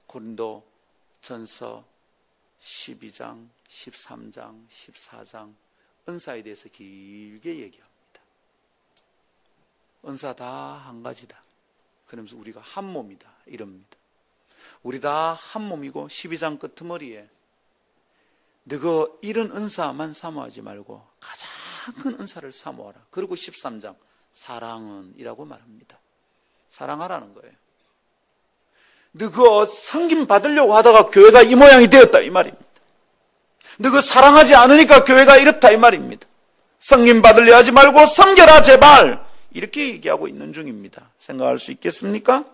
S1: 고린도 전서 12장, 13장, 14장 은사에 대해서 길게 얘기합니다. 은사 다 한 가지다. 그러면서 우리가 한 몸이다, 이럽니다. 우리 다 한 몸이고, 12장 끝머리에 너가 이런 은사만 사모하지 말고 가장 큰 은사를 사모하라. 그리고 13장 사랑은 이라고 말합니다. 사랑하라는 거예요. 너가 섬김 받으려고 하다가 교회가 이 모양이 되었다, 이 말입니다. 너가 사랑하지 않으니까 교회가 이렇다, 이 말입니다. 섬김 받으려 하지 말고 섬겨라 제발, 이렇게 얘기하고 있는 중입니다. 생각할 수 있겠습니까?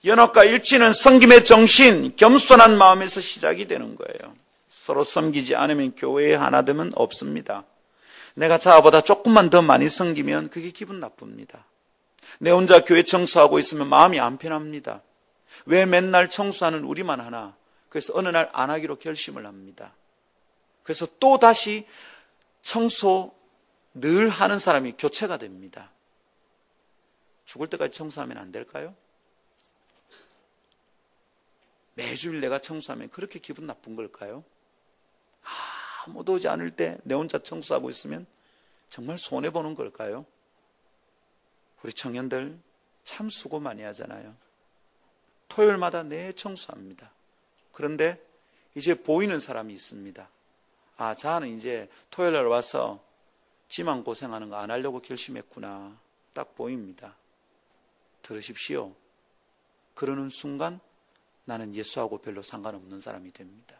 S1: 연합과 일치는 섬김의 정신, 겸손한 마음에서 시작이 되는 거예요. 서로 섬기지 않으면 교회에 하나됨은 없습니다. 내가 자아보다 조금만 더 많이 섬기면 그게 기분 나쁩니다. 내 혼자 교회 청소하고 있으면 마음이 안 편합니다. 왜 맨날 청소하는 우리만 하나? 그래서 어느 날 안 하기로 결심을 합니다. 그래서 또 다시 청소 늘 하는 사람이 교체가 됩니다. 죽을 때까지 청소하면 안 될까요? 매주일 내가 청소하면 그렇게 기분 나쁜 걸까요? 아무도 오지 않을 때 내 혼자 청소하고 있으면 정말 손해보는 걸까요? 우리 청년들 참 수고 많이 하잖아요. 토요일마다 내 청소합니다. 그런데 이제 보이는 사람이 있습니다. 아, 자는 이제 토요일날 와서 지만 고생하는 거 안 하려고 결심했구나. 딱 보입니다. 들으십시오. 그러는 순간 나는 예수하고 별로 상관없는 사람이 됩니다.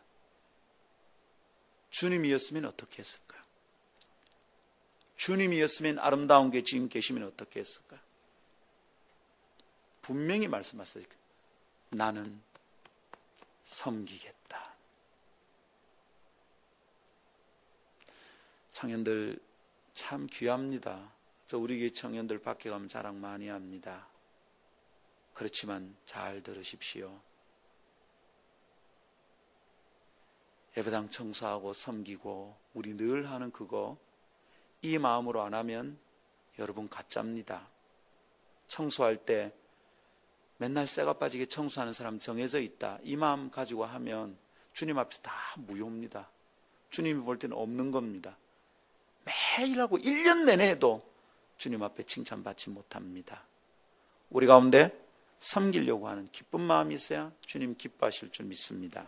S1: 주님이었으면 어떻게 했을까요? 주님이었으면 아름다운 게 지금 계시면 어떻게 했을까요? 분명히 말씀하셨어요. 나는 섬기겠다. 청년들 참 귀합니다. 저 우리 교회 청년들 밖에 가면 자랑 많이 합니다. 그렇지만 잘 들으십시오. 예배당 청소하고 섬기고 우리 늘 하는 그거, 이 마음으로 안 하면 여러분 가짜입니다. 청소할 때 맨날 쇠가 빠지게 청소하는 사람 정해져 있다, 이 마음 가지고 하면 주님 앞에서 다 무효입니다. 주님이 볼 때는 없는 겁니다. 매일 하고 1년 내내 해도 주님 앞에 칭찬받지 못합니다. 우리 가운데 섬기려고 하는 기쁜 마음이 있어야 주님 기뻐하실 줄 믿습니다.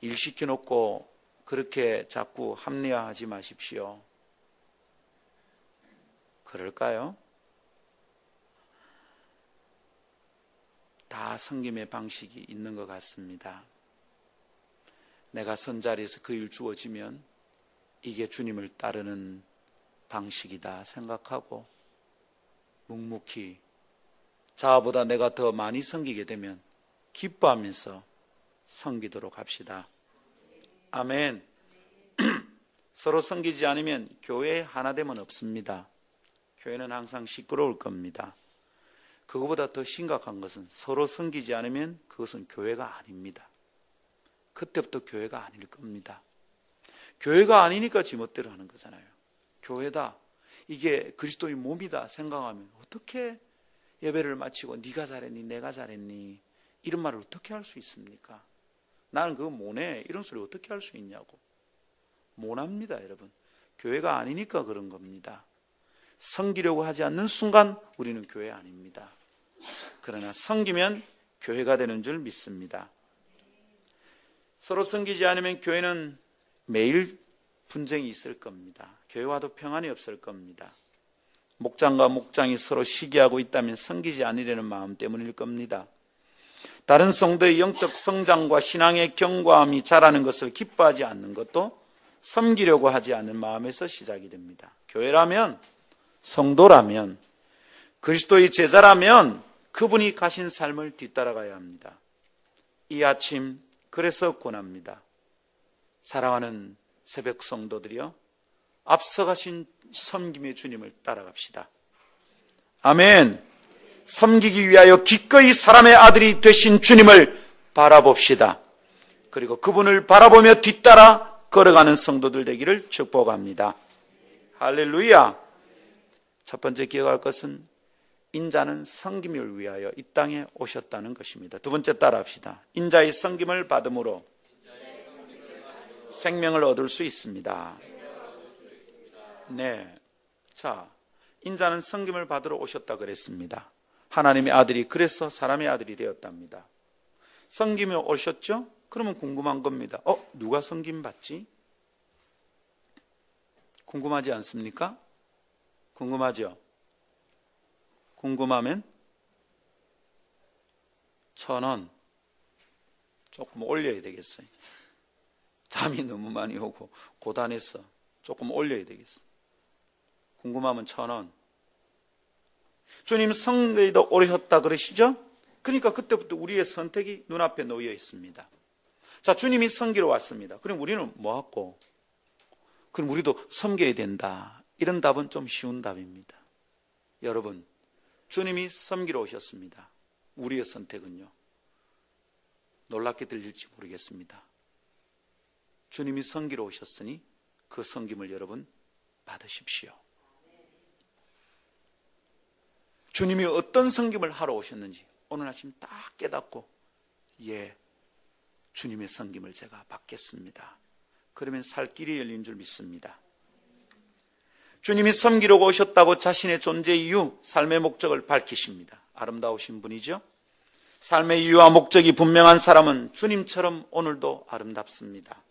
S1: 일 시켜놓고 그렇게 자꾸 합리화하지 마십시오. 그럴까요? 다 섬김의 방식이 있는 것 같습니다. 내가 선 자리에서 그 일 주어지면 이게 주님을 따르는 방식이다 생각하고 묵묵히 자아보다 내가 더 많이 섬기게 되면 기뻐하면서 섬기도록 합시다. 아멘. 서로 섬기지 않으면 교회에 하나됨은 없습니다. 교회는 항상 시끄러울 겁니다. 그거보다 더 심각한 것은 서로 섬기지 않으면 그것은 교회가 아닙니다. 그때부터 교회가 아닐 겁니다. 교회가 아니니까 지멋대로 하는 거잖아요. 교회다, 이게 그리스도의 몸이다 생각하면 어떻게 예배를 마치고 네가 잘했니 내가 잘했니 이런 말을 어떻게 할 수 있습니까? 나는 그거 뭐네 이런 소리 어떻게 할 수 있냐고. 못합니다, 여러분. 교회가 아니니까 그런 겁니다. 섬기려고 하지 않는 순간 우리는 교회 아닙니다. 그러나 섬기면 교회가 되는 줄 믿습니다. 서로 섬기지 않으면 교회는 매일 분쟁이 있을 겁니다. 교회와도 평안이 없을 겁니다. 목장과 목장이 서로 시기하고 있다면 섬기지 않으려는 마음 때문일 겁니다. 다른 성도의 영적 성장과 신앙의 견고함이 자라는 것을 기뻐하지 않는 것도 섬기려고 하지 않는 마음에서 시작이 됩니다. 교회라면, 성도라면, 그리스도의 제자라면 그분이 가신 삶을 뒤따라가야 합니다. 이 아침 그래서 권합니다. 사랑하는 새벽 성도들이여, 앞서가신 섬김의 주님을 따라갑시다. 아멘. 섬기기 위하여 기꺼이 사람의 아들이 되신 주님을 바라봅시다. 그리고 그분을 바라보며 뒤따라 걸어가는 성도들 되기를 축복합니다. 할렐루야. 첫 번째 기억할 것은 인자는 섬김을 위하여 이 땅에 오셨다는 것입니다. 두 번째 따라합시다. 인자의 섬김을 받음으로 생명을 얻을 수 있습니다. 네. 자, 인자는 섬김을 받으러 오셨다 그랬습니다. 하나님의 아들이 그래서 사람의 아들이 되었답니다. 섬김에 오셨죠? 그러면 궁금한 겁니다. 누가 섬김 받지? 궁금하지 않습니까? 궁금하죠? 궁금하면 1,000원 조금 올려야 되겠어요. 잠이 너무 많이 오고 고단해서 조금 올려야 되겠어요. 궁금하면 1,000원. 주님 성도에도 오셨다 그러시죠? 그러니까 그때부터 우리의 선택이 눈앞에 놓여 있습니다. 자, 주님이 섬기러 왔습니다. 그럼 우리는 뭐 하고? 그럼 우리도 섬겨야 된다. 이런 답은 좀 쉬운 답입니다. 여러분, 주님이 섬기러 오셨습니다. 우리의 선택은요, 놀랍게 들릴지 모르겠습니다. 주님이 섬기러 오셨으니 그 섬김을 여러분 받으십시오. 주님이 어떤 섬김을 하러 오셨는지 오늘 아침 딱 깨닫고, 예, 주님의 섬김을 제가 받겠습니다. 그러면 살 길이 열린 줄 믿습니다. 주님이 섬기러 오셨다고 자신의 존재 이유, 삶의 목적을 밝히십니다. 아름다우신 분이죠? 삶의 이유와 목적이 분명한 사람은 주님처럼 오늘도 아름답습니다.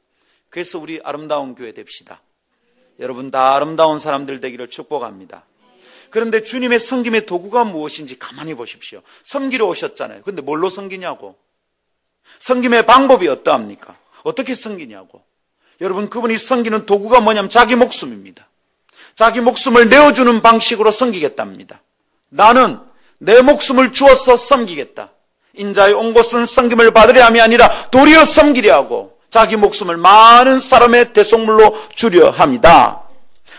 S1: 그래서 우리 아름다운 교회 됩시다. 여러분 다 아름다운 사람들 되기를 축복합니다. 그런데 주님의 섬김의 도구가 무엇인지 가만히 보십시오. 섬기러 오셨잖아요. 그런데 뭘로 섬기냐고? 섬김의 방법이 어떠합니까? 어떻게 섬기냐고? 여러분, 그분이 섬기는 도구가 뭐냐면 자기 목숨입니다. 자기 목숨을 내어주는 방식으로 섬기겠답니다. 나는 내 목숨을 주어서 섬기겠다. 인자의 온 곳은 섬김을 받으려 함이 아니라 도리어 섬기려 하고 자기 목숨을 많은 사람의 대속물로 주려 합니다.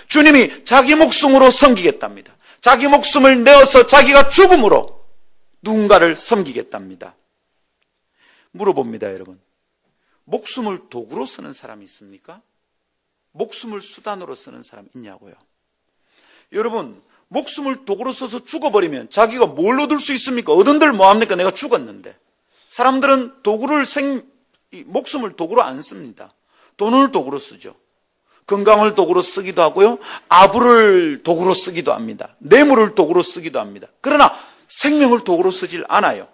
S1: 주님이 자기 목숨으로 섬기겠답니다. 자기 목숨을 내어서 자기가 죽음으로 누군가를 섬기겠답니다. 물어봅니다, 여러분. 목숨을 도구로 쓰는 사람이 있습니까? 목숨을 수단으로 쓰는 사람 있냐고요? 여러분, 목숨을 도구로 써서 죽어버리면 자기가 뭘 얻을 수 있습니까? 얻은들 뭐합니까? 내가 죽었는데. 사람들은 목숨을 도구로 안 씁니다. 돈을 도구로 쓰죠. 건강을 도구로 쓰기도 하고요. 아부를 도구로 쓰기도 합니다. 뇌물을 도구로 쓰기도 합니다. 그러나 생명을 도구로 쓰질 않아요.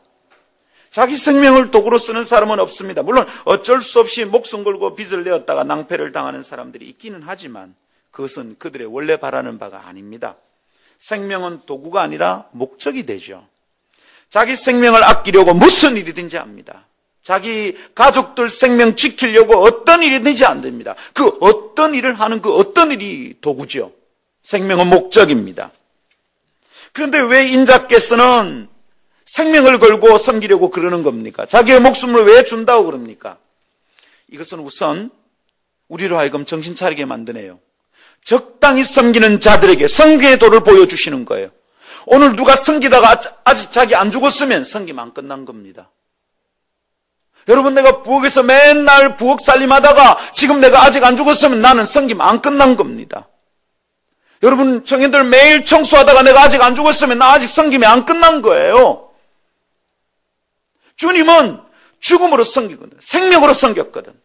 S1: 자기 생명을 도구로 쓰는 사람은 없습니다. 물론 어쩔 수 없이 목숨 걸고 빚을 내었다가 낭패를 당하는 사람들이 있기는 하지만 그것은 그들의 원래 바라는 바가 아닙니다. 생명은 도구가 아니라 목적이 되죠. 자기 생명을 아끼려고 무슨 일이든지 합니다. 자기 가족들 생명 지키려고 어떤 일이든지 안 됩니다. 그 어떤 일을 하는 그 어떤 일이 도구죠. 생명은 목적입니다. 그런데 왜 인자께서는 생명을 걸고 섬기려고 그러는 겁니까? 자기의 목숨을 왜 준다고 그럽니까? 이것은 우선 우리로 하여금 정신 차리게 만드네요. 적당히 섬기는 자들에게 섬김의 도를 보여주시는 거예요. 오늘 누가 섬기다가 아직 자기 안 죽었으면 섬김 안 끝난 겁니다. 여러분, 내가 부엌에서 맨날 부엌 살림하다가 지금 내가 아직 안 죽었으면 나는 섬김 안 끝난 겁니다. 여러분, 청년들 매일 청소하다가 내가 아직 안 죽었으면 나 아직 섬김이 안 끝난 거예요. 주님은 죽음으로 섬기거든. 생명으로 섬겼거든.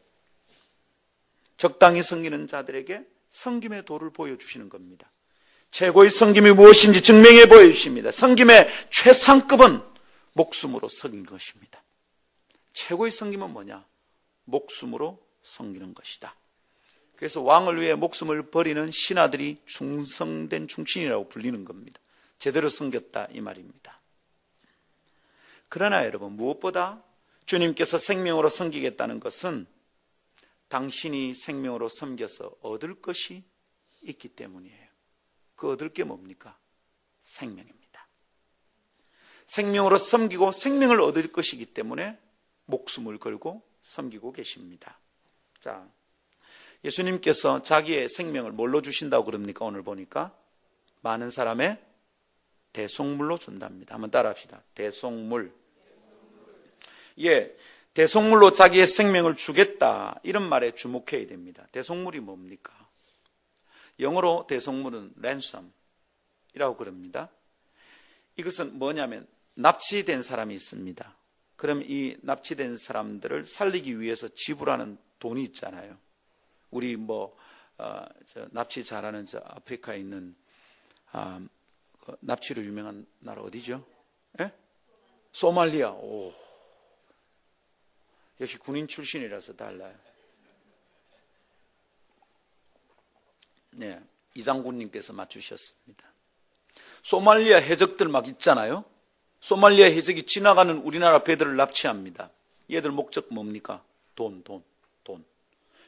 S1: 적당히 섬기는 자들에게 섬김의 도를 보여주시는 겁니다. 최고의 섬김이 무엇인지 증명해 보여주십니다. 섬김의 최상급은 목숨으로 섬기는 것입니다. 최고의 섬김은 뭐냐? 목숨으로 섬기는 것이다. 그래서 왕을 위해 목숨을 버리는 신하들이 충성된 충신이라고 불리는 겁니다. 제대로 섬겼다 이 말입니다. 그러나 여러분, 무엇보다 주님께서 생명으로 섬기겠다는 것은 당신이 생명으로 섬겨서 얻을 것이 있기 때문이에요. 그 얻을 게 뭡니까? 생명입니다. 생명으로 섬기고 생명을 얻을 것이기 때문에 목숨을 걸고 섬기고 계십니다. 자, 예수님께서 자기의 생명을 뭘로 주신다고 그럽니까? 오늘 보니까 많은 사람의 대속물로 준답니다. 한번 따라합시다. 대속물. 예, 대속물로 자기의 생명을 주겠다, 이런 말에 주목해야 됩니다. 대속물이 뭡니까? 영어로 대속물은 ransom이라고 그럽니다. 이것은 뭐냐면 납치된 사람이 있습니다. 그럼 이 납치된 사람들을 살리기 위해서 지불하는 돈이 있잖아요. 우리 납치 잘하는 아프리카에 있는 납치로 유명한 나라 어디죠? 예? 소말리아. 오. 역시 군인 출신이라서 달라요. 네, 이장군님께서 맞추셨습니다. 소말리아 해적들 막 있잖아요. 소말리아 해적이 지나가는 우리나라 배들을 납치합니다. 얘들 목적 뭡니까? 돈.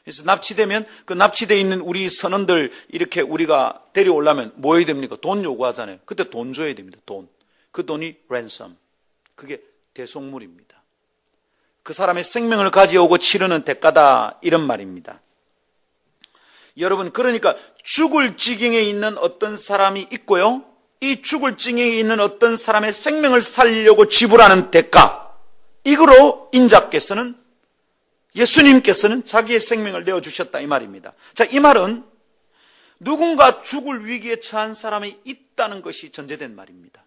S1: 그래서 납치되면 그 납치되어 있는 우리 선원들 이렇게 우리가 데려오려면 뭐 해야 됩니까? 돈 요구하잖아요. 그때 돈 줘야 됩니다. 돈. 그 돈이 ransom. 그게 대속물입니다. 그 사람의 생명을 가져오고 치르는 대가다, 이런 말입니다. 여러분, 그러니까 죽을 지경에 있는 어떤 사람이 있고요, 이 죽을 지경에 있는 어떤 사람의 생명을 살리려고 지불하는 대가, 이거로 인자께서는, 예수님께서는 자기의 생명을 내어주셨다 이 말입니다. 자, 이 말은 누군가 죽을 위기에 처한 사람이 있다는 것이 전제된 말입니다.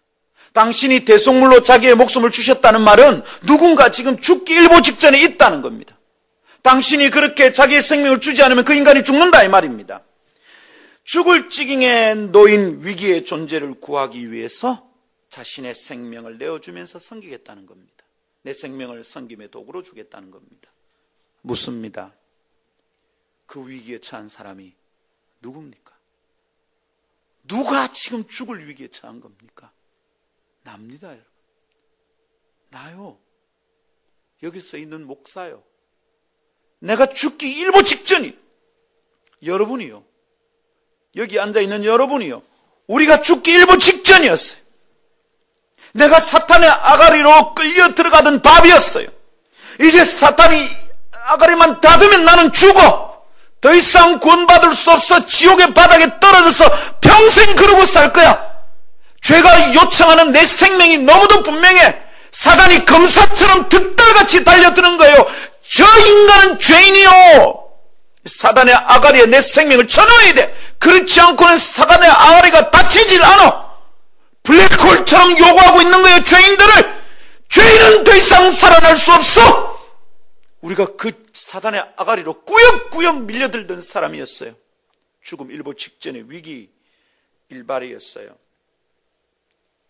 S1: 당신이 대속물로 자기의 목숨을 주셨다는 말은 누군가 지금 죽기 일보 직전에 있다는 겁니다. 당신이 그렇게 자기의 생명을 주지 않으면 그 인간이 죽는다 이 말입니다. 죽을 지경에 놓인 위기의 존재를 구하기 위해서 자신의 생명을 내어주면서 섬기겠다는 겁니다. 내 생명을 섬김의 도구로 주겠다는 겁니다. 묻습니다. 그 위기에 처한 사람이 누굽니까? 누가 지금 죽을 위기에 처한 겁니까? 납니다, 여러분. 나요. 여기 서 있는 목사요. 내가 죽기 일보 직전이, 여러분이요. 여기 앉아있는 여러분이요. 우리가 죽기 일보 직전이었어요. 내가 사탄의 아가리로 끌려 들어가던 밥이었어요. 이제 사탄이 아가리만 닫으면 나는 죽어. 더 이상 구원받을 수 없어. 지옥의 바닥에 떨어져서 평생 그러고 살 거야. 죄가 요청하는 내 생명이 너무도 분명해. 사단이 검사처럼 득달같이 달려드는 거예요. 저 인간은 죄인이요. 사단의 아가리에 내 생명을 쳐넣어야 돼. 그렇지 않고는 사단의 아가리가 닫히질 않아. 블랙홀처럼 요구하고 있는 거예요, 죄인들을. 죄인은 더 이상 살아날 수 없어. 우리가 그 사단의 아가리로 꾸역꾸역 밀려들던 사람이었어요. 죽음 일보 직전의 위기 일발이었어요.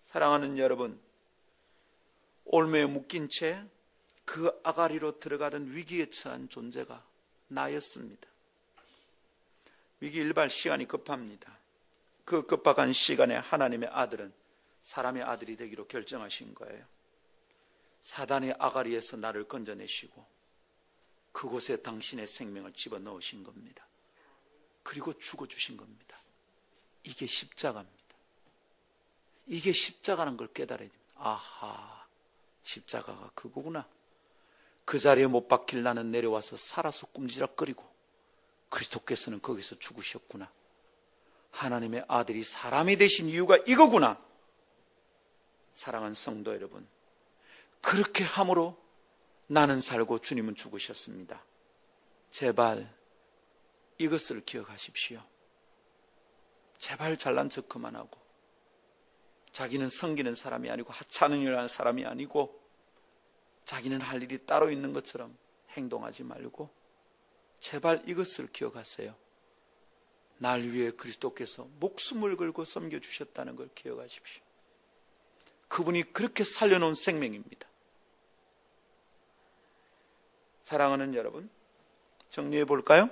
S1: 사랑하는 여러분, 올무에 묶인 채 그 아가리로 들어가던 위기에 처한 존재가 나였습니다. 위기 일발, 시간이 급합니다. 그 급박한 시간에 하나님의 아들은 사람의 아들이 되기로 결정하신 거예요. 사단의 아가리에서 나를 건져내시고 그곳에 당신의 생명을 집어넣으신 겁니다. 그리고 죽어주신 겁니다. 이게 십자가입니다. 이게 십자가라는 걸 깨달아야 됩니다. 아하, 십자가가 그거구나. 그 자리에 못 박힐 나는 내려와서 살아서 꼼지락거리고 그리스도께서는 거기서 죽으셨구나. 하나님의 아들이 사람이 되신 이유가 이거구나. 사랑하는 성도 여러분, 그렇게 함으로 나는 살고 주님은 죽으셨습니다. 제발 이것을 기억하십시오. 제발 잘난 척 그만하고, 자기는 섬기는 사람이 아니고 하찮은 일을 하는 사람이 아니고 자기는 할 일이 따로 있는 것처럼 행동하지 말고 제발 이것을 기억하세요. 날 위해 그리스도께서 목숨을 걸고 섬겨주셨다는 걸 기억하십시오. 그분이 그렇게 살려놓은 생명입니다. 사랑하는 여러분, 정리해 볼까요?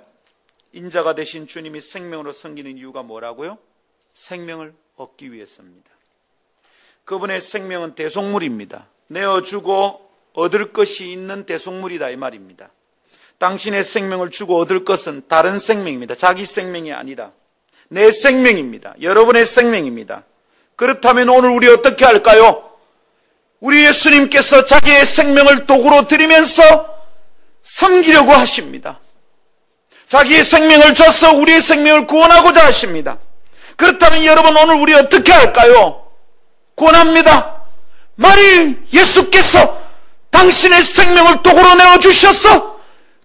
S1: 인자가 되신 주님이 생명으로 섬기는 이유가 뭐라고요? 생명을 얻기 위해서입니다. 그분의 생명은 대속물입니다. 내어주고 얻을 것이 있는 대속물이다 이 말입니다. 당신의 생명을 주고 얻을 것은 다른 생명입니다. 자기 생명이 아니라 내 생명입니다. 여러분의 생명입니다. 그렇다면 오늘 우리 어떻게 할까요? 우리 예수님께서 자기의 생명을 도구로 드리면서 섬기려고 하십니다. 자기의 생명을 줘서 우리의 생명을 구원하고자 하십니다. 그렇다면 여러분 오늘 우리 어떻게 할까요? 권합니다. 만일 예수께서 당신의 생명을 도구로 내어주셔서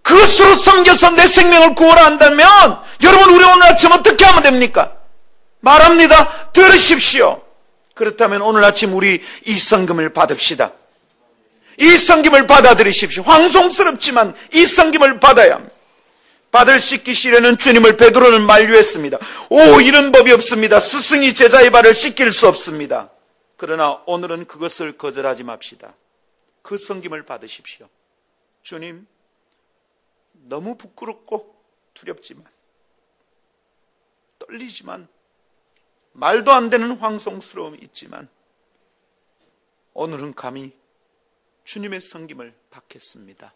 S1: 그것으로 섬겨서 내 생명을 구원한다면 여러분 우리 오늘 아침 어떻게 하면 됩니까? 말합니다. 들으십시오. 그렇다면 오늘 아침 우리 이 성김을 받읍시다. 이 성김을 받아들이십시오. 황송스럽지만 이 성김을 받아야 합니다. 받을 씻기시려는 주님을 베드로는 만류했습니다. 오, 이런 법이 없습니다. 스승이 제자의 발을 씻길 수 없습니다. 그러나 오늘은 그것을 거절하지 맙시다. 그 성김을 받으십시오. 주님, 너무 부끄럽고 두렵지만 떨리지만 말도 안 되는 황송스러움이 있지만 오늘은 감히 주님의 성김을 받겠습니다.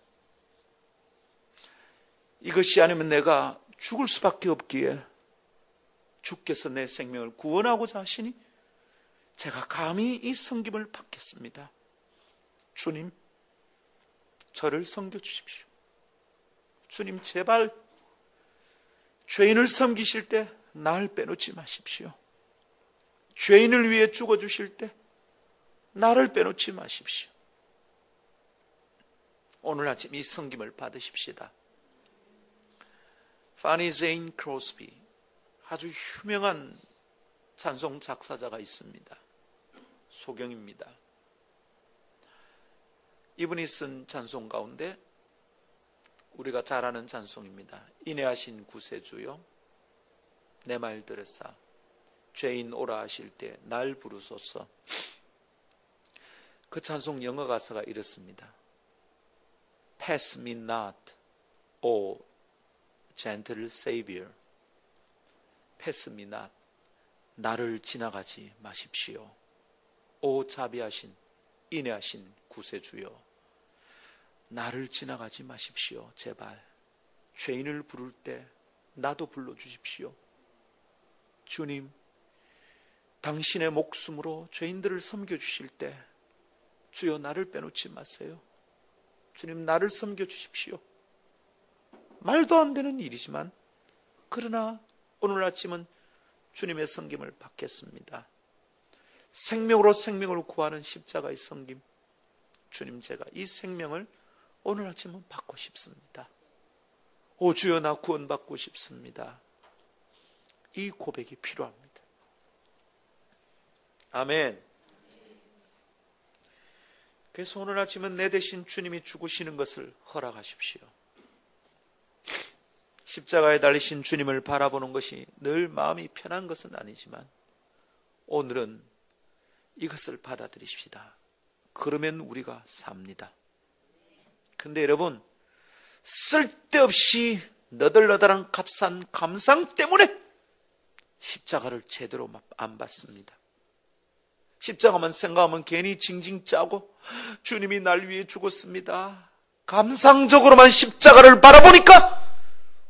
S1: 이것이 아니면 내가 죽을 수밖에 없기에 주께서 내 생명을 구원하고자 하시니 제가 감히 이 성김을 받겠습니다. 주님, 저를 섬겨주십시오. 주님, 제발 죄인을 섬기실 때 나를 빼놓지 마십시오. 죄인을 위해 죽어주실 때 나를 빼놓지 마십시오. 오늘 아침 이 성김을 받으십시다. 파니 제인 크로스비, 아주 유명한 찬송 작사자가 있습니다. 소경입니다. 이분이 쓴 찬송 가운데 우리가 잘 아는 찬송입니다. 인애하신 구세주여 내 말 들으사 죄인 오라 하실 때 날 부르소서. 그 찬송 영어 가사가 이렇습니다. Pass me not, O gentle Savior. Pass me not. 나를 지나가지 마십시오. 오 자비하신 인애하신 구세주여, 나를 지나가지 마십시오. 제발 죄인을 부를 때 나도 불러주십시오. 주님, 당신의 목숨으로 죄인들을 섬겨주실 때 주여 나를 빼놓지 마세요. 주님, 나를 섬겨주십시오. 말도 안 되는 일이지만 그러나 오늘 아침은 주님의 섬김을 받겠습니다. 생명으로 생명을 구하는 십자가의 섬김, 주님, 제가 이 생명을 오늘 아침은 받고 싶습니다. 오 주여, 나 구원받고 싶습니다. 이 고백이 필요합니다. 아멘. 그래서 오늘 아침은 내 대신 주님이 죽으시는 것을 허락하십시오. 십자가에 달리신 주님을 바라보는 것이 늘 마음이 편한 것은 아니지만 오늘은 이것을 받아들이십시다. 그러면 우리가 삽니다. 근데 여러분, 쓸데없이 너덜너덜한 값싼 감상 때문에 십자가를 제대로 안 받습니다. 십자가만 생각하면 괜히 징징 짜고 주님이 날 위해 죽었습니다. 감상적으로만 십자가를 바라보니까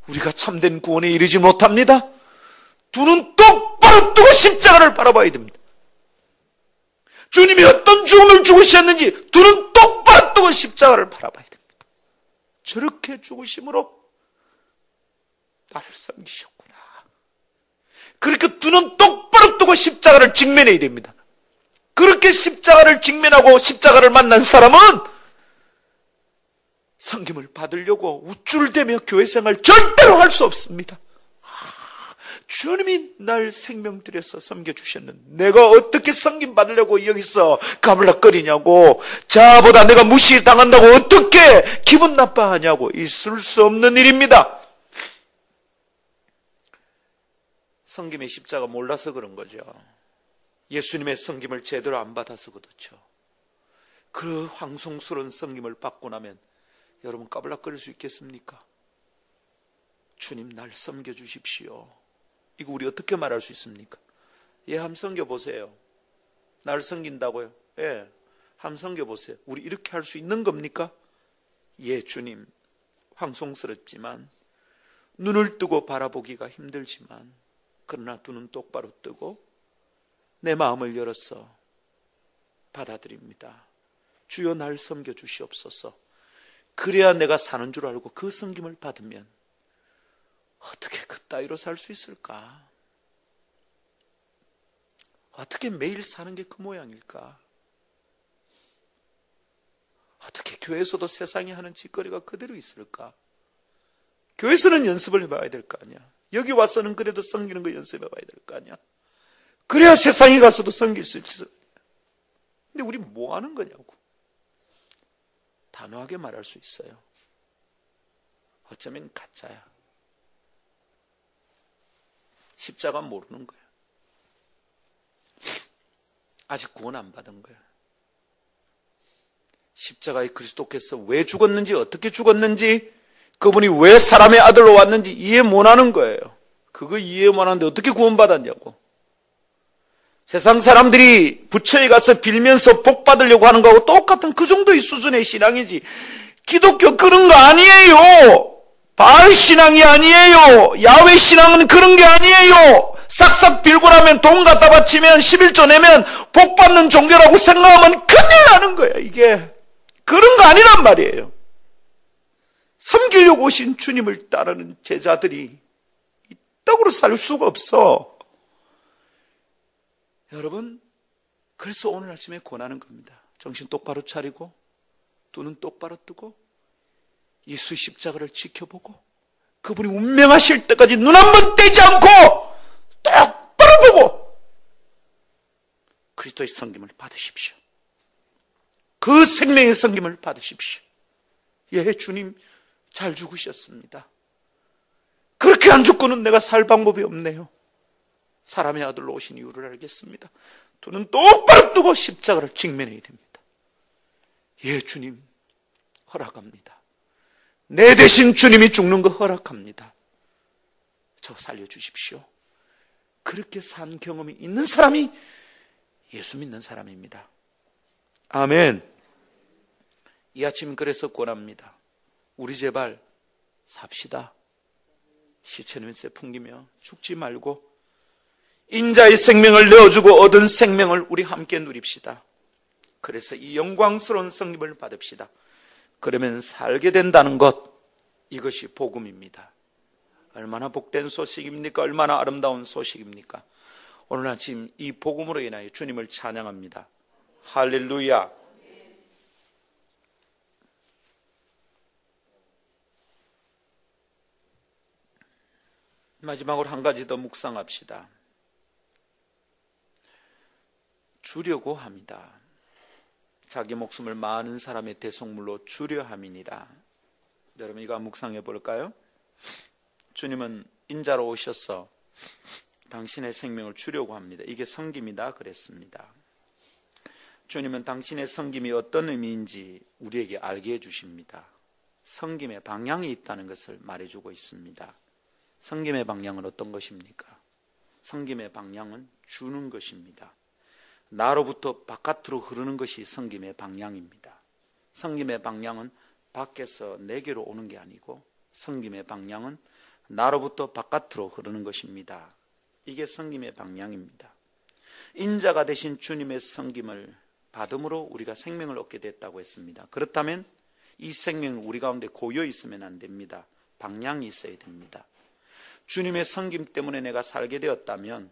S1: 우리가 참된 구원에 이르지 못합니다. 두 눈 똑바로 뜨고 십자가를 바라봐야 됩니다. 주님이 어떤 죽음을 죽으셨는지 두 눈 똑바로 뜨고 십자가를 바라봐야 됩니다. 저렇게 죽으심으로 나를 섬기셨구나. 그렇게 두 눈 똑바로 뜨고 십자가를 직면해야 됩니다. 그렇게 십자가를 직면하고 십자가를 만난 사람은 섬김을 받으려고 우쭐대며 교회생활 절대로 할 수 없습니다. 주님이 날 생명 들여서 섬겨주셨는데 내가 어떻게 섬김 받으려고 여기서 가물락거리냐고, 자보다 내가 무시당한다고 어떻게 기분 나빠하냐고, 있을 수 없는 일입니다. 섬김의 십자가 몰라서 그런 거죠. 예수님의 섬김을 제대로 안 받아서 그렇죠. 그 황송스러운 섬김을 받고 나면 여러분 까불락거릴 수 있겠습니까? 주님 날 섬겨주십시오. 이거 우리 어떻게 말할 수 있습니까? 예, 한번 섬겨보세요. 날 섬긴다고요? 예, 한번 섬겨보세요. 우리 이렇게 할 수 있는 겁니까? 예, 주님 황송스럽지만 눈을 뜨고 바라보기가 힘들지만 그러나 두 눈 똑바로 뜨고 내 마음을 열어서 받아들입니다. 주여 날 섬겨주시옵소서. 그래야 내가 사는 줄 알고 그 섬김을 받으면 어떻게 그따위로 살 수 있을까? 어떻게 매일 사는 게 그 모양일까? 어떻게 교회에서도 세상이 하는 짓거리가 그대로 있을까? 교회에서는 연습을 해봐야 될 거 아니야. 여기 와서는 그래도 섬기는 거 연습해봐야 될 거 아니야. 그래야 세상에 가서도 섬길 수 있어. 근데 우리 뭐 하는 거냐고. 단호하게 말할 수 있어요. 어쩌면 가짜야. 십자가 모르는 거야. 아직 구원 안 받은 거야. 십자가의 그리스도께서 왜 죽었는지, 어떻게 죽었는지, 그분이 왜 사람의 아들로 왔는지 이해 못하는 거예요. 그거 이해 못하는데 어떻게 구원받았냐고. 세상 사람들이 부처에 가서 빌면서 복 받으려고 하는 거하고 똑같은 그 정도의 수준의 신앙이지. 기독교 그런 거 아니에요. 바알 신앙이 아니에요. 야훼 신앙은 그런 게 아니에요. 싹싹 빌고 나면 돈 갖다 바치면 11조 내면 복 받는 종교라고 생각하면 큰일 나는 거야. 이게 그런 거 아니란 말이에요. 섬기려고 오신 주님을 따르는 제자들이 이따구로 살 수가 없어. 여러분, 그래서 오늘 아침에 권하는 겁니다. 정신 똑바로 차리고 두 눈 똑바로 뜨고 예수의 십자가를 지켜보고 그분이 운명하실 때까지 눈 한 번 떼지 않고 똑바로 보고 그리스도의 섬김을 받으십시오. 그 생명의 섬김을 받으십시오. 예, 주님 잘 죽으셨습니다. 그렇게 안 죽고는 내가 살 방법이 없네요. 사람의 아들로 오신 이유를 알겠습니다. 두 눈 똑바로 뜨고 십자가를 직면해야 됩니다. 예, 주님 허락합니다. 내 대신 주님이 죽는 거 허락합니다. 저 살려주십시오. 그렇게 산 경험이 있는 사람이 예수 믿는 사람입니다. 아멘. 이 아침 그래서 권합니다. 우리 제발 삽시다. 시체 냄새 풍기며 죽지 말고 인자의 생명을 내어주고 얻은 생명을 우리 함께 누립시다. 그래서 이 영광스러운 성립을 받읍시다. 그러면 살게 된다는 것, 이것이 복음입니다. 얼마나 복된 소식입니까? 얼마나 아름다운 소식입니까? 오늘 아침 이 복음으로 인하여 주님을 찬양합니다. 할렐루야. 마지막으로 한 가지 더 묵상합시다. 주려고 합니다. 자기 목숨을 많은 사람의 대속물로 주려 함이니라. 여러분 이거 묵상해 볼까요? 주님은 인자로 오셔서 당신의 생명을 주려고 합니다. 이게 섬김이다 그랬습니다. 주님은 당신의 섬김이 어떤 의미인지 우리에게 알게 해주십니다. 섬김의 방향이 있다는 것을 말해주고 있습니다. 섬김의 방향은 어떤 것입니까? 섬김의 방향은 주는 것입니다. 나로부터 바깥으로 흐르는 것이 섬김의 방향입니다. 섬김의 방향은 밖에서 내게로 오는 게 아니고 섬김의 방향은 나로부터 바깥으로 흐르는 것입니다. 이게 섬김의 방향입니다. 인자가 되신 주님의 섬김을 받음으로 우리가 생명을 얻게 됐다고 했습니다. 그렇다면 이 생명은 우리 가운데 고여 있으면 안 됩니다. 방향이 있어야 됩니다. 주님의 섬김 때문에 내가 살게 되었다면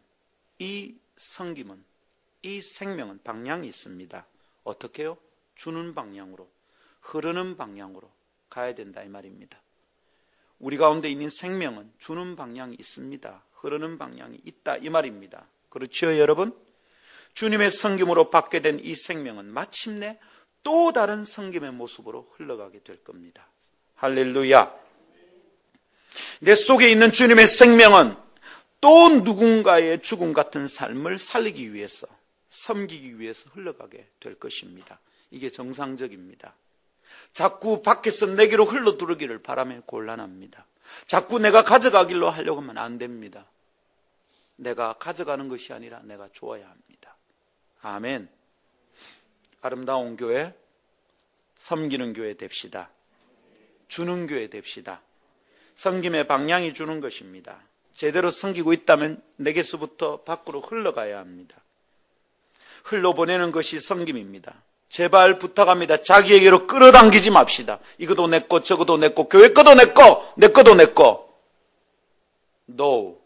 S1: 이 섬김은, 이 생명은 방향이 있습니다. 어떻게 해요? 주는 방향으로, 흐르는 방향으로 가야 된다 이 말입니다. 우리 가운데 있는 생명은 주는 방향이 있습니다. 흐르는 방향이 있다 이 말입니다. 그렇죠 여러분? 주님의 섬김으로 받게 된 이 생명은 마침내 또 다른 섬김의 모습으로 흘러가게 될 겁니다. 할렐루야. 내 속에 있는 주님의 생명은 또 누군가의 죽음 같은 삶을 살리기 위해서, 섬기기 위해서 흘러가게 될 것입니다. 이게 정상적입니다. 자꾸 밖에서 내게로 흘러들어오기를 바라면 곤란합니다. 자꾸 내가 가져가길로 하려고 하면 안 됩니다. 내가 가져가는 것이 아니라 내가 주어야 합니다. 아멘. 아름다운 교회, 섬기는 교회 됩시다. 주는 교회 됩시다. 섬김의 방향이 주는 것입니다. 제대로 섬기고 있다면 내게서부터 밖으로 흘러가야 합니다. 흘러보내는 것이 섬김입니다. 제발 부탁합니다. 자기에게로 끌어당기지 맙시다. 이것도 내 거, 저것도 내 거, 교회 거도 내 거, 내 거도 내 거. No.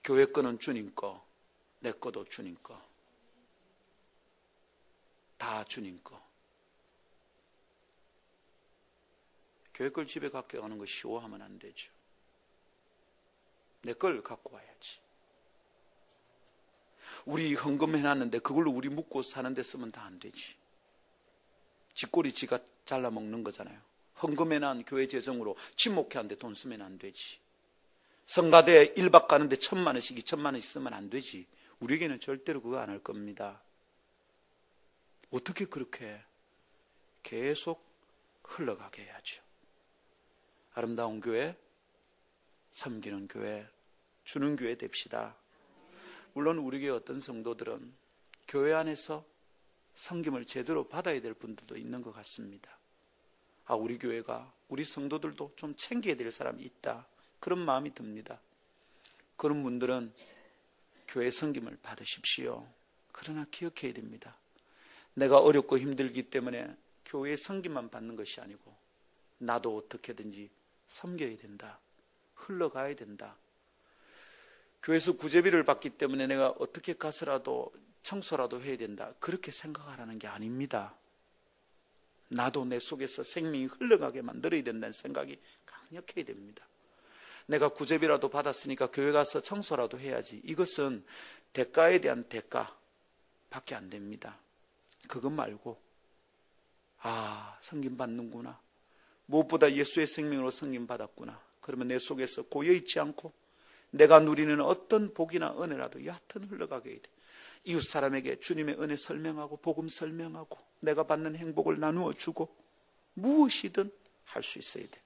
S1: 교회 거는 주님 거, 내 거도 주님 거. 다 주님 거. 교회 걸 집에 갖고 가는 거 쉬워하면 안 되죠. 내 걸 갖고 와야지. 우리 헌금 해놨는데 그걸로 우리 묵고 사는 데 쓰면 다 안 되지. 쥐꼬리 지가 잘라 먹는 거잖아요. 헌금 해놓은 교회 재정으로 집목회 하는데 돈 쓰면 안 되지. 성가대 1박 가는데 1,000만 원씩 2,000만 원씩 쓰면 안 되지. 우리에게는 절대로 그거 안 할 겁니다. 어떻게 그렇게 계속 흘러가게 해야죠. 아름다운 교회, 섬기는 교회, 주는 교회 됩시다. 물론 우리 교회 어떤 성도들은 교회 안에서 섬김을 제대로 받아야 될 분들도 있는 것 같습니다. 아, 우리 교회가, 우리 성도들도 좀 챙겨야 될 사람이 있다, 그런 마음이 듭니다. 그런 분들은 교회 섬김을 받으십시오. 그러나 기억해야 됩니다. 내가 어렵고 힘들기 때문에 교회 섬김만 받는 것이 아니고 나도 어떻게든지 섬겨야 된다. 흘러가야 된다. 교회에서 구제비를 받기 때문에 내가 어떻게 가서라도 청소라도 해야 된다. 그렇게 생각하라는 게 아닙니다. 나도 내 속에서 생명이 흘러가게 만들어야 된다는 생각이 강력해야 됩니다. 내가 구제비라도 받았으니까 교회 가서 청소라도 해야지. 이것은 대가에 대한 대가밖에 안 됩니다. 그것 말고 아, 섬김 받는구나. 무엇보다 예수의 생명으로 섬김 받았구나. 그러면 내 속에서 고여있지 않고 내가 누리는 어떤 복이나 은혜라도 얕은 흘러가게 돼. 이웃 사람에게 주님의 은혜 설명하고 복음 설명하고 내가 받는 행복을 나누어 주고 무엇이든 할 수 있어야 돼.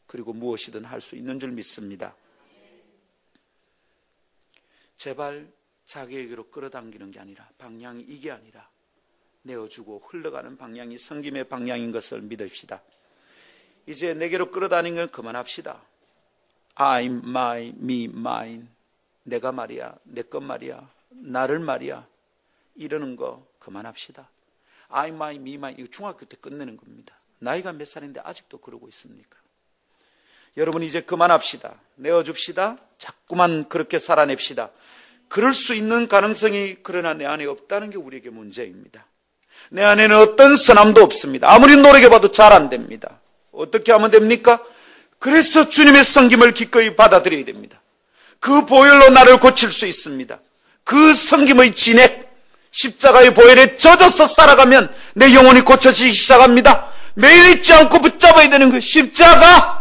S1: 그리고 무엇이든 할 수 있는 줄 믿습니다. 제발 자기에게로 끌어당기는 게 아니라, 방향이 이게 아니라 내어주고 흘러가는 방향이 섬김의 방향인 것을 믿읍시다. 이제 내게로 끌어다니는 걸 그만합시다. I, my, me, mine. 내가 말이야, 내 것 말이야, 나를 말이야, 이러는 거 그만합시다. I, my, me, mine. 이거 중학교 때 끝내는 겁니다. 나이가 몇 살인데 아직도 그러고 있습니까? 여러분 이제 그만합시다. 내어줍시다. 자꾸만 그렇게 살아냅시다. 그럴 수 있는 가능성이 그러나 내 안에 없다는 게 우리에게 문제입니다. 내 안에는 어떤 선함도 없습니다. 아무리 노력해봐도 잘 안 됩니다. 어떻게 하면 됩니까? 그래서 주님의 섬김을 기꺼이 받아들여야 됩니다. 그 보혈로 나를 고칠 수 있습니다. 그 섬김의 진액, 십자가의 보혈에 젖어서 살아가면 내 영혼이 고쳐지기 시작합니다. 매일 잊지 않고 붙잡아야 되는 그 십자가,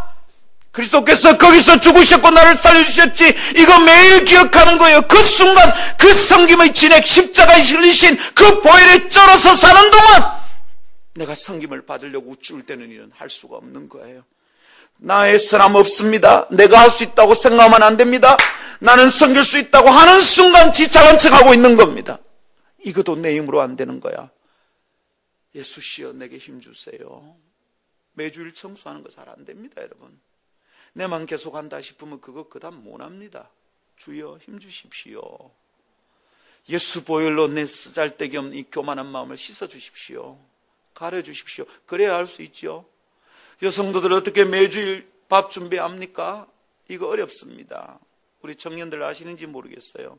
S1: 그리스도께서 거기서 죽으셨고 나를 살려주셨지, 이거 매일 기억하는 거예요. 그 순간 그 섬김의 진액, 십자가에 실리신 그 보혈에 쩔어서 사는 동안 내가 섬김을 받으려고 우쭐 대는 일은 할 수가 없는 거예요. 나의 선함 없습니다. 내가 할 수 있다고 생각하면 안 됩니다. 나는 섬길 수 있다고 하는 순간 지착한 척하고 있는 겁니다. 이것도 내 힘으로 안 되는 거야. 예수시여 내게 힘 주세요. 매주일 청소하는 거 잘 안 됩니다, 여러분. 내만 계속 한다 싶으면 그거 그다음 못합니다. 주여 힘 주십시오. 예수 보혈로 내 쓰잘데기 없는 이 교만한 마음을 씻어주십시오. 가려주십시오. 그래야 할 수 있죠. 여성도들 어떻게 매주일 밥 준비합니까? 이거 어렵습니다. 우리 청년들 아시는지 모르겠어요.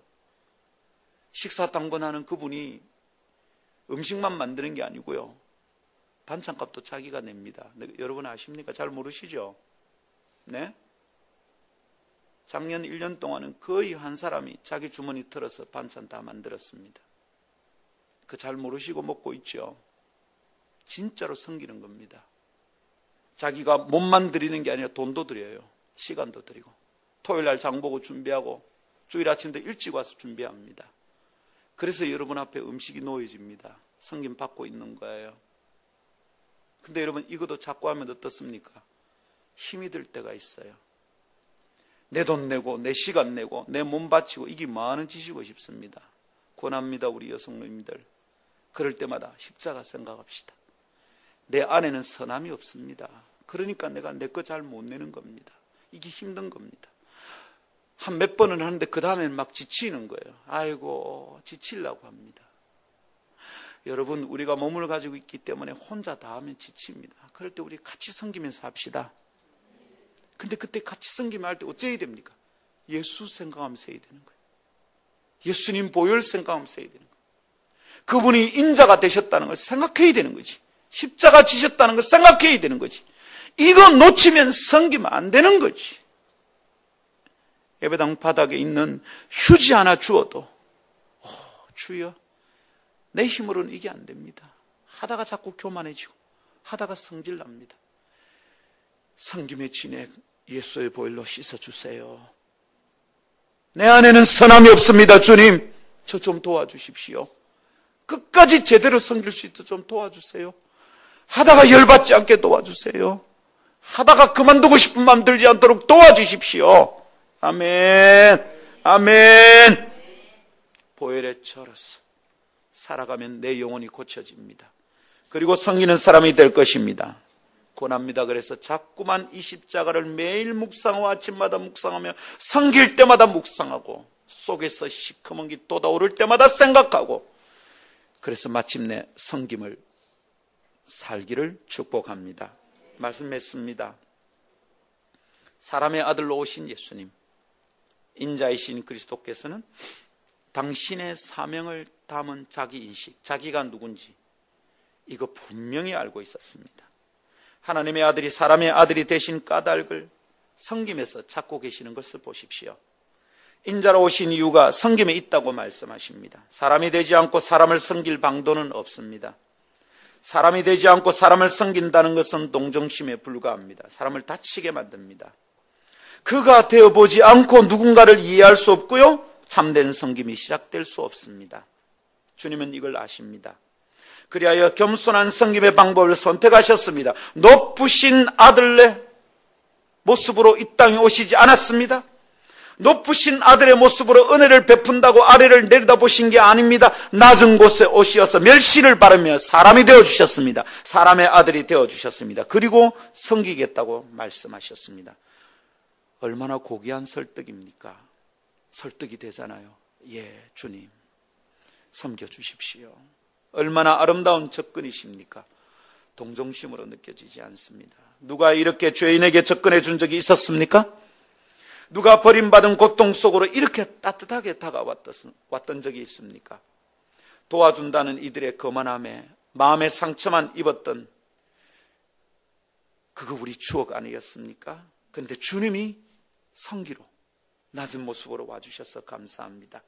S1: 식사당번하는 그분이 음식만 만드는 게 아니고요, 반찬값도 자기가 냅니다. 여러분 아십니까? 잘 모르시죠? 네? 작년 1년 동안은 거의 한 사람이 자기 주머니 털어서 반찬 다 만들었습니다. 그 잘 모르시고 먹고 있죠? 진짜로 섬기는 겁니다. 자기가 몸만 들이는 게 아니라 돈도 드려요. 시간도 드리고. 토요일날 장보고 준비하고 주일 아침도 일찍 와서 준비합니다. 그래서 여러분 앞에 음식이 놓여집니다. 성김 받고 있는 거예요. 근데 여러분 이것도 자꾸 하면 어떻습니까? 힘이 들 때가 있어요. 내 돈 내고 내 시간 내고 내 몸 바치고 이게 많은 짓이고 싶습니다. 권합니다. 우리 여성님들. 그럴 때마다 십자가 생각합시다. 내 안에는 선함이 없습니다. 그러니까 내가 내 거 잘 못 내는 겁니다. 이게 힘든 겁니다. 한 몇 번은 하는데 그 다음엔 막 지치는 거예요. 아이고 지치려고 합니다. 여러분 우리가 몸을 가지고 있기 때문에 혼자 다 하면 지칩니다. 그럴 때 우리 같이 섬기면서 합시다. 근데 그때 같이 섬기면 할 때 어째야 됩니까? 예수 생각하면서 해야 되는 거예요. 예수님 보혈 생각하면서 해야 되는 거예요. 그분이 인자가 되셨다는 걸 생각해야 되는 거지. 십자가 지셨다는 걸 생각해야 되는 거지. 이거 놓치면 섬기면 안 되는 거지. 예배당 바닥에 있는 휴지 하나 주어도 주여 내 힘으로는 이게 안 됩니다. 하다가 자꾸 교만해지고 하다가 성질납니다. 섬김의 진액 예수의 보혈로 씻어주세요. 내 안에는 선함이 없습니다. 주님 저 좀 도와주십시오. 끝까지 제대로 섬길 수 있도록 좀 도와주세요. 하다가 열받지 않게 도와주세요. 하다가 그만두고 싶은 마음 들지 않도록 도와주십시오. 아멘. 아멘. 보혈에 절어서 살아가면 내 영혼이 고쳐집니다. 그리고 섬기는 사람이 될 것입니다. 권합니다. 그래서 자꾸만 이 십자가를 매일 묵상하고 아침마다 묵상하며 섬길 때마다 묵상하고 속에서 시커먼 게 쏟아오를 때마다 생각하고 그래서 마침내 섬김을 살기를 축복합니다. 말씀했습니다. 사람의 아들로 오신 예수님, 인자이신 그리스도께서는 당신의 사명을 담은 자기 인식, 자기가 누군지 이거 분명히 알고 있었습니다. 하나님의 아들이 사람의 아들이 되신 까닭을 섬김에서 찾고 계시는 것을 보십시오. 인자로 오신 이유가 섬김에 있다고 말씀하십니다. 사람이 되지 않고 사람을 섬길 방도는 없습니다. 사람이 되지 않고 사람을 섬긴다는 것은 동정심에 불과합니다. 사람을 다치게 만듭니다. 그가 되어보지 않고 누군가를 이해할 수 없고요, 참된 섬김이 시작될 수 없습니다. 주님은 이걸 아십니다. 그리하여 겸손한 섬김의 방법을 선택하셨습니다. 높으신 아들의 모습으로 이 땅에 오시지 않았습니다. 높으신 아들의 모습으로 은혜를 베푼다고 아래를 내려다보신 게 아닙니다. 낮은 곳에 오시어서 멸시를 바르며 사람이 되어주셨습니다. 사람의 아들이 되어주셨습니다. 그리고 섬기겠다고 말씀하셨습니다. 얼마나 고귀한 설득입니까? 설득이 되잖아요. 예, 주님 섬겨주십시오. 얼마나 아름다운 접근이십니까? 동정심으로 느껴지지 않습니다. 누가 이렇게 죄인에게 접근해 준 적이 있었습니까? 누가 버림받은 고통 속으로 이렇게 따뜻하게 다가왔던 적이 있습니까? 도와준다는 이들의 거만함에 마음의 상처만 입었던 그거 우리 추억 아니었습니까? 그런데 주님이 섬기로 낮은 모습으로 와주셔서 감사합니다.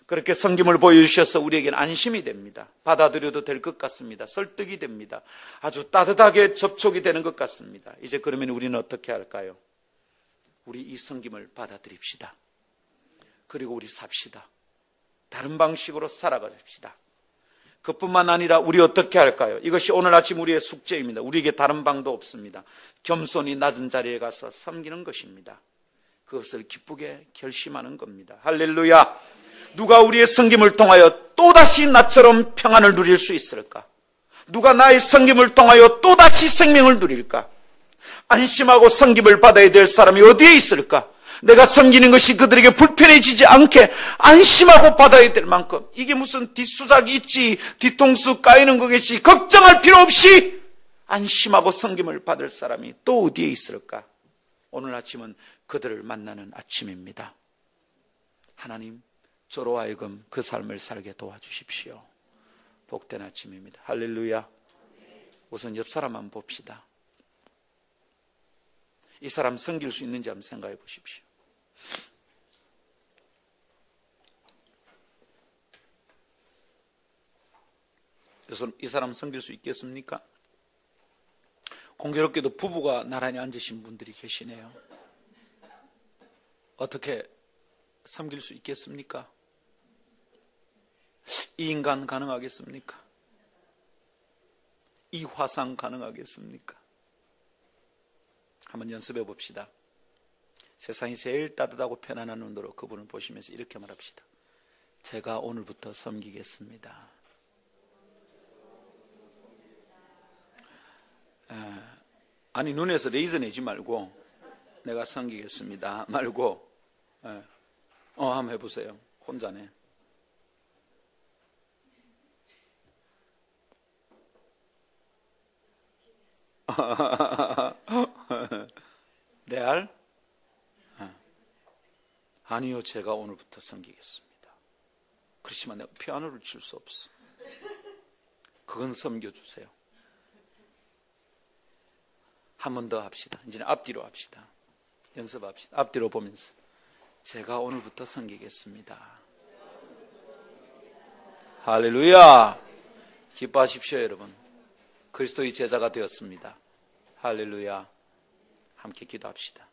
S1: 그렇게 섬김을 보여주셔서 우리에게는 안심이 됩니다. 받아들여도 될 것 같습니다. 설득이 됩니다. 아주 따뜻하게 접촉이 되는 것 같습니다. 이제 그러면 우리는 어떻게 할까요? 우리 이 섬김을 받아들입시다. 그리고 우리 삽시다. 다른 방식으로 살아가십시다. 그뿐만 아니라 우리 어떻게 할까요? 이것이 오늘 아침 우리의 숙제입니다. 우리에게 다른 방도 없습니다. 겸손히 낮은 자리에 가서 섬기는 것입니다. 그것을 기쁘게 결심하는 겁니다. 할렐루야. 누가 우리의 섬김을 통하여 또다시 나처럼 평안을 누릴 수 있을까? 누가 나의 섬김을 통하여 또다시 생명을 누릴까? 안심하고 섬김을 받아야 될 사람이 어디에 있을까? 내가 섬기는 것이 그들에게 불편해지지 않게 안심하고 받아야 될 만큼, 이게 무슨 뒷수작이 있지, 뒤통수 까이는 거겠지, 걱정할 필요 없이 안심하고 섬김을 받을 사람이 또 어디에 있을까? 오늘 아침은 그들을 만나는 아침입니다. 하나님, 저로 하여금 그 삶을 살게 도와주십시오. 복된 아침입니다. 할렐루야. 우선 옆 사람 한번 봅시다. 이 사람 섬길 수 있는지 한번 생각해 보십시오. 그래서 이 사람 섬길 수 있겠습니까? 공교롭게도 부부가 나란히 앉으신 분들이 계시네요. 어떻게 섬길 수 있겠습니까? 이 인간 가능하겠습니까? 이 화상 가능하겠습니까? 한번 연습해 봅시다. 세상이 제일 따뜻하고 편안한 눈으로 그분을 보시면서 이렇게 말합시다. 제가 오늘부터 섬기겠습니다. 아니, 눈에서 레이저 내지 말고 내가 섬기겠습니다 말고 한번 해보세요. 혼자네. 레알? 아니요, 제가 오늘부터 섬기겠습니다. 그렇지만 내가 피아노를 칠 수 없어. 그건 섬겨주세요. 한 번 더 합시다. 이제는 앞뒤로 합시다. 연습합시다. 앞뒤로 보면서 제가 오늘부터 섬기겠습니다. 할렐루야. 기뻐하십시오, 여러분. 그리스도의 제자가 되었습니다. 할렐루야. 함께 기도합시다.